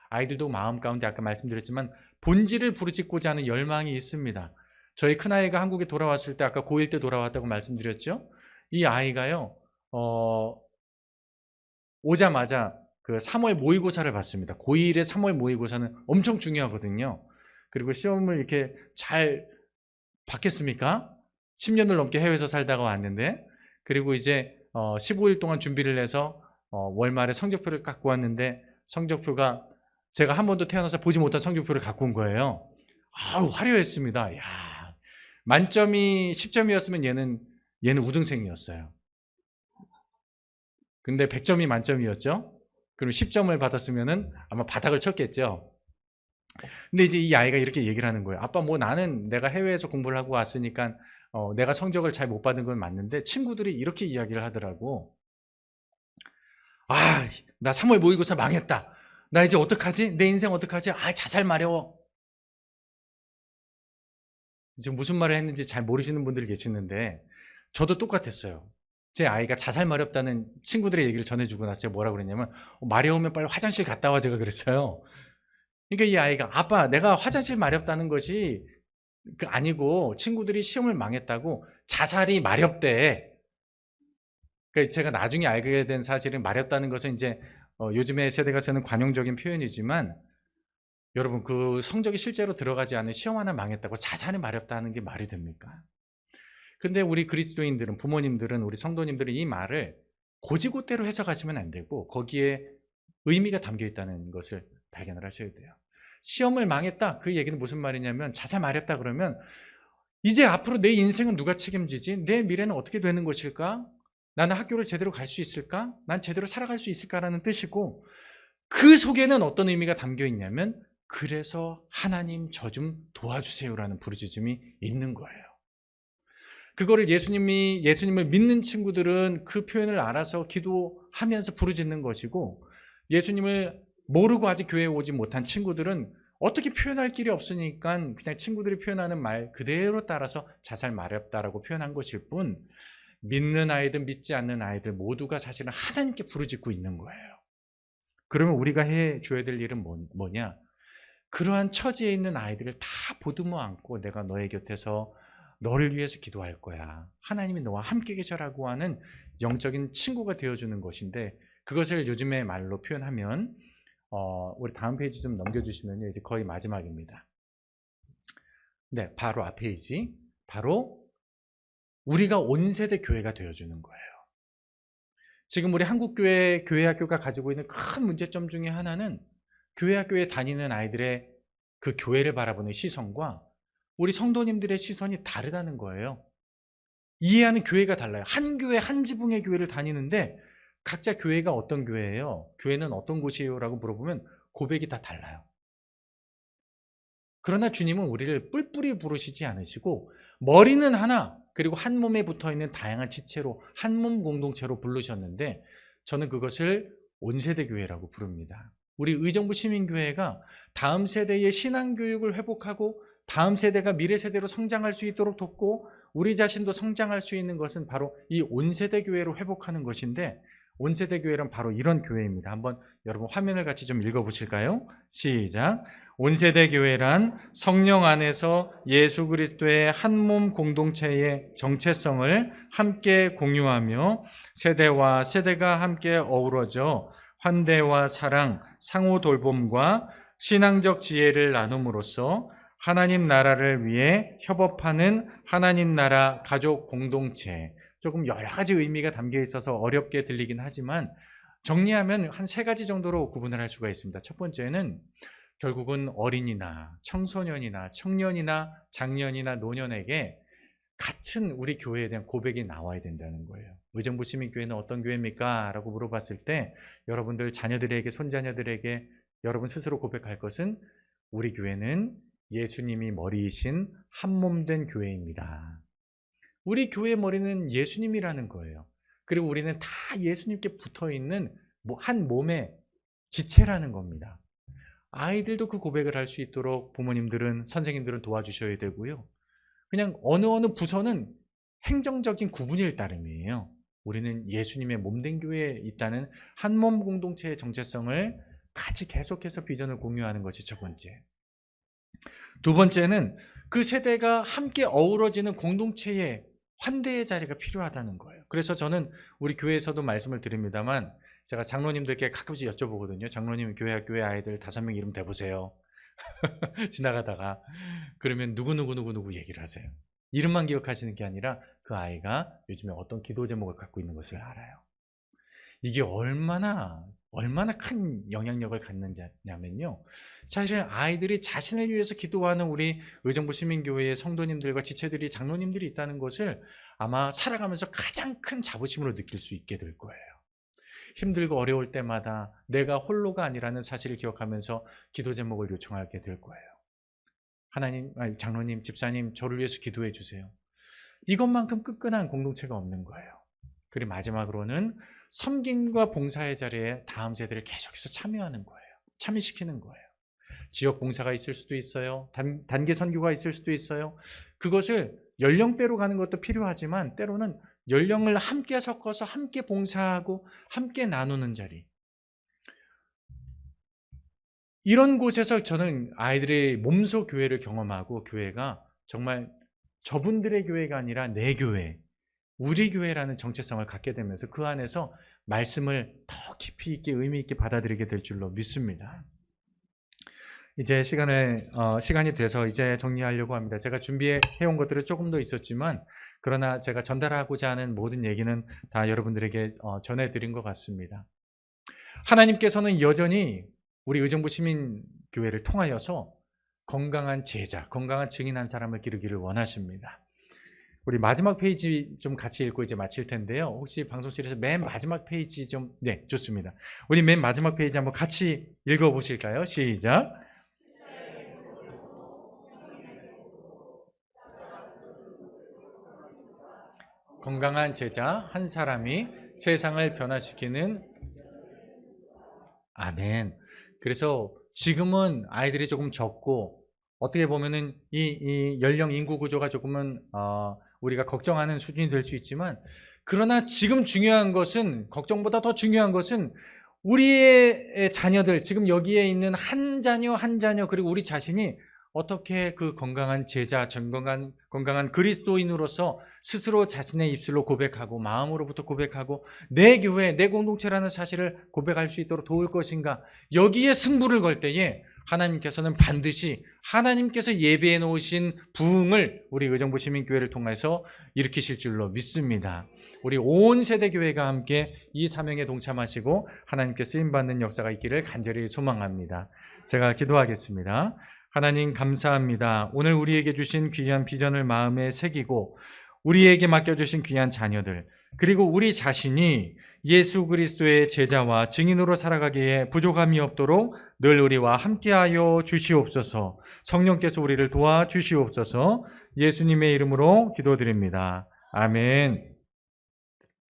아이들도 마음 가운데 아까 말씀드렸지만 본질을 부르짖고자 하는 열망이 있습니다. 저희 큰아이가 한국에 돌아왔을 때 아까 고1 때 돌아왔다고 말씀드렸죠. 이 아이가요, 오자마자 그 3월 모의고사를 봤습니다. 고1의 3월 모의고사는 엄청 중요하거든요. 그리고 시험을 이렇게 잘 봤겠습니까? 10년을 넘게 해외에서 살다가 왔는데, 그리고 이제 15일 동안 준비를 해서 월말에 성적표를 갖고 왔는데 성적표가 제가 한 번도 태어나서 보지 못한 성적표를 갖고 온 거예요. 아우, 화려했습니다. 야, 만점이 10점이었으면 얘는 우등생이었어요. 근데 100점이 만점이었죠. 그럼 10점을 받았으면은 아마 바닥을 쳤겠죠. 근데 이제 이 아이가 이렇게 얘기를 하는 거예요. 아빠, 뭐 나는 내가 해외에서 공부를 하고 왔으니까 내가 성적을 잘 못 받은 건 맞는데 친구들이 이렇게 이야기를 하더라고. 아, 나 3월 모의고사 망했다. 나 이제 어떡하지? 내 인생 어떡하지? 아, 자살 마려워. 지금 무슨 말을 했는지 잘 모르시는 분들이 계시는데 저도 똑같았어요. 제 아이가 자살 마렵다는 친구들의 얘기를 전해주고 나서 제가 뭐라고 그랬냐면 마려우면 빨리 화장실 갔다 와, 제가 그랬어요. 그러니까 이 아이가 아빠, 내가 화장실 마렵다는 것이 아니고 친구들이 시험을 망했다고 자살이 마렵대. 그러니까 제가 나중에 알게 된 사실은 마렵다는 것은 이제 요즘의 세대가 쓰는 관용적인 표현이지만 여러분, 그 성적이 실제로 들어가지 않은 시험 하나 망했다고 자살이 마렵다는 게 말이 됩니까? 근데 우리 그리스도인들은, 부모님들은, 우리 성도님들은 이 말을 고지고대로 해석하시면 안 되고 거기에 의미가 담겨 있다는 것을 발견을 하셔야 돼요. 시험을 망했다, 그 얘기는 무슨 말이냐면 자살 마렵다 그러면 이제 앞으로 내 인생은 누가 책임지지? 내 미래는 어떻게 되는 것일까? 나는 학교를 제대로 갈 수 있을까? 난 제대로 살아갈 수 있을까라는 뜻이고, 그 속에는 어떤 의미가 담겨 있냐면 그래서 하나님 저 좀 도와주세요라는 부르짖음이 있는 거예요. 그거를 예수님을 믿는 친구들은 그 표현을 알아서 기도하면서 부르짖는 것이고, 예수님을 모르고 아직 교회에 오지 못한 친구들은 어떻게 표현할 길이 없으니까 그냥 친구들이 표현하는 말 그대로 따라서 자살 마렵다라고 표현한 것일 뿐, 믿는 아이들 믿지 않는 아이들 모두가 사실은 하나님께 부르짖고 있는 거예요. 그러면 우리가 해 줘야 될 일은 뭐냐? 그러한 처지에 있는 아이들을 다 보듬어 안고 내가 너의 곁에서 너를 위해서 기도할 거야. 하나님이 너와 함께 계셔라고 하는 영적인 친구가 되어주는 것인데, 그것을 요즘의 말로 표현하면 우리 다음 페이지 좀 넘겨주시면요. 이제 거의 마지막입니다. 네, 바로 앞 페이지. 바로 우리가 온 세대 교회가 되어주는 거예요. 지금 우리 한국교회, 교회학교가 가지고 있는 큰 문제점 중에 하나는 교회학교에 다니는 아이들의 그 교회를 바라보는 시선과 우리 성도님들의 시선이 다르다는 거예요. 이해하는 교회가 달라요. 한 교회, 한 지붕의 교회를 다니는데 각자 교회가 어떤 교회예요? 교회는 어떤 곳이에요? 라고 물어보면 고백이 다 달라요. 그러나 주님은 우리를 뿔뿔이 부르시지 않으시고 머리는 하나, 그리고 한 몸에 붙어있는 다양한 지체로 한 몸 공동체로 부르셨는데, 저는 그것을 온세대 교회라고 부릅니다. 우리 의정부 시민교회가 다음 세대의 신앙교육을 회복하고 다음 세대가 미래 세대로 성장할 수 있도록 돕고 우리 자신도 성장할 수 있는 것은 바로 이 온세대 교회로 회복하는 것인데, 온세대 교회는 바로 이런 교회입니다. 한번 여러분 화면을 같이 좀 읽어보실까요? 시작. 온세대 교회란 성령 안에서 예수 그리스도의 한 몸 공동체의 정체성을 함께 공유하며 세대와 세대가 함께 어우러져 환대와 사랑, 상호 돌봄과 신앙적 지혜를 나눔으로써 하나님 나라를 위해 협업하는 하나님 나라 가족 공동체. 조금 여러 가지 의미가 담겨 있어서 어렵게 들리긴 하지만 정리하면 한 3가지 정도로 구분을 할 수가 있습니다. 첫 번째는 결국은 어린이나 청소년이나 청년이나 장년이나 노년에게 같은 우리 교회에 대한 고백이 나와야 된다는 거예요. 의정부 시민교회는 어떤 교회입니까? 라고 물어봤을 때 여러분들 자녀들에게, 손자녀들에게 여러분 스스로 고백할 것은 우리 교회는 예수님이 머리이신 한 몸 된 교회입니다. 우리 교회의 머리는 예수님이라는 거예요. 그리고 우리는 다 예수님께 붙어있는 한 몸의 지체라는 겁니다. 아이들도 그 고백을 할 수 있도록 부모님들은, 선생님들은 도와주셔야 되고요. 그냥 어느 부서는 행정적인 구분일 따름이에요. 우리는 예수님의 몸된 교회에 있다는 한 몸 공동체의 정체성을 같이 계속해서 비전을 공유하는 것이 첫 번째. 두 번째는 그 세대가 함께 어우러지는 공동체의 환대의 자리가 필요하다는 거예요. 그래서 저는 우리 교회에서도 말씀을 드립니다만 제가 장로님들께 가끔씩 여쭤보거든요. 장로님 교회 아이들 5명 이름 대보세요. 지나가다가. 그러면 누구 얘기를 하세요. 이름만 기억하시는 게 아니라 그 아이가 요즘에 어떤 기도 제목을 갖고 있는 것을 알아요. 이게 얼마나 큰 영향력을 갖느냐면요. 사실 아이들이 자신을 위해서 기도하는 우리 의정부 시민교회의 성도님들과 지체들이, 장로님들이 있다는 것을 아마 살아가면서 가장 큰 자부심으로 느낄 수 있게 될 거예요. 힘들고 어려울 때마다 내가 홀로가 아니라는 사실을 기억하면서 기도 제목을 요청하게 될 거예요. 하나님, 장로님, 집사님, 저를 위해서 기도해 주세요. 이것만큼 끈끈한 공동체가 없는 거예요. 그리고 마지막으로는 섬김과 봉사의 자리에 다음 세대를 계속해서 참여하는 거예요. 참여시키는 거예요. 지역 봉사가 있을 수도 있어요. 단계 선교가 있을 수도 있어요. 그것을 연령대로 가는 것도 필요하지만 때로는 연령을 함께 섞어서 함께 봉사하고 함께 나누는 자리. 이런 곳에서 저는 아이들의 몸소 교회를 경험하고 교회가 정말 저분들의 교회가 아니라 내 교회, 우리 교회라는 정체성을 갖게 되면서 그 안에서 말씀을 더 깊이 있게 의미 있게 받아들이게 될 줄로 믿습니다. 이제 시간이 돼서 이제 정리하려고 합니다. 제가 준비해온 것들은 조금 더 있었지만 그러나 제가 전달하고자 하는 모든 얘기는 다 여러분들에게 전해드린 것 같습니다. 하나님께서는 여전히 우리 의정부 시민교회를 통하여서 건강한 제자, 건강한 증인한 사람을 기르기를 원하십니다. 우리 마지막 페이지 좀 같이 읽고 이제 마칠 텐데요. 혹시 방송실에서 맨 마지막 페이지 좀, 네, 좋습니다. 우리 맨 마지막 페이지 한번 같이 읽어보실까요? 시작. 건강한 제자 한 사람이 세상을 변화시키는, 아멘. 그래서 지금은 아이들이 조금 적고 어떻게 보면은 이 연령 인구 구조가 조금은 우리가 걱정하는 수준이 될 수 있지만, 그러나 지금 중요한 것은, 걱정보다 더 중요한 것은 우리의 자녀들, 지금 여기에 있는 한 자녀 한 자녀, 그리고 우리 자신이 어떻게 그 건강한 제자, 건강한 그리스도인으로서 스스로 자신의 입술로 고백하고 마음으로부터 고백하고 내 교회, 내 공동체라는 사실을 고백할 수 있도록 도울 것인가, 여기에 승부를 걸 때에 하나님께서는 반드시 하나님께서 예배해 놓으신 부흥을 우리 의정부 시민교회를 통해서 일으키실 줄로 믿습니다. 우리 온 세대 교회가 함께 이 사명에 동참하시고 하나님께 쓰임받는 역사가 있기를 간절히 소망합니다. 제가 기도하겠습니다. 하나님 감사합니다. 오늘 우리에게 주신 귀한 비전을 마음에 새기고 우리에게 맡겨주신 귀한 자녀들, 그리고 우리 자신이 예수 그리스도의 제자와 증인으로 살아가기에 부족함이 없도록 늘 우리와 함께하여 주시옵소서. 성령께서 우리를 도와주시옵소서. 예수님의 이름으로 기도드립니다. 아멘.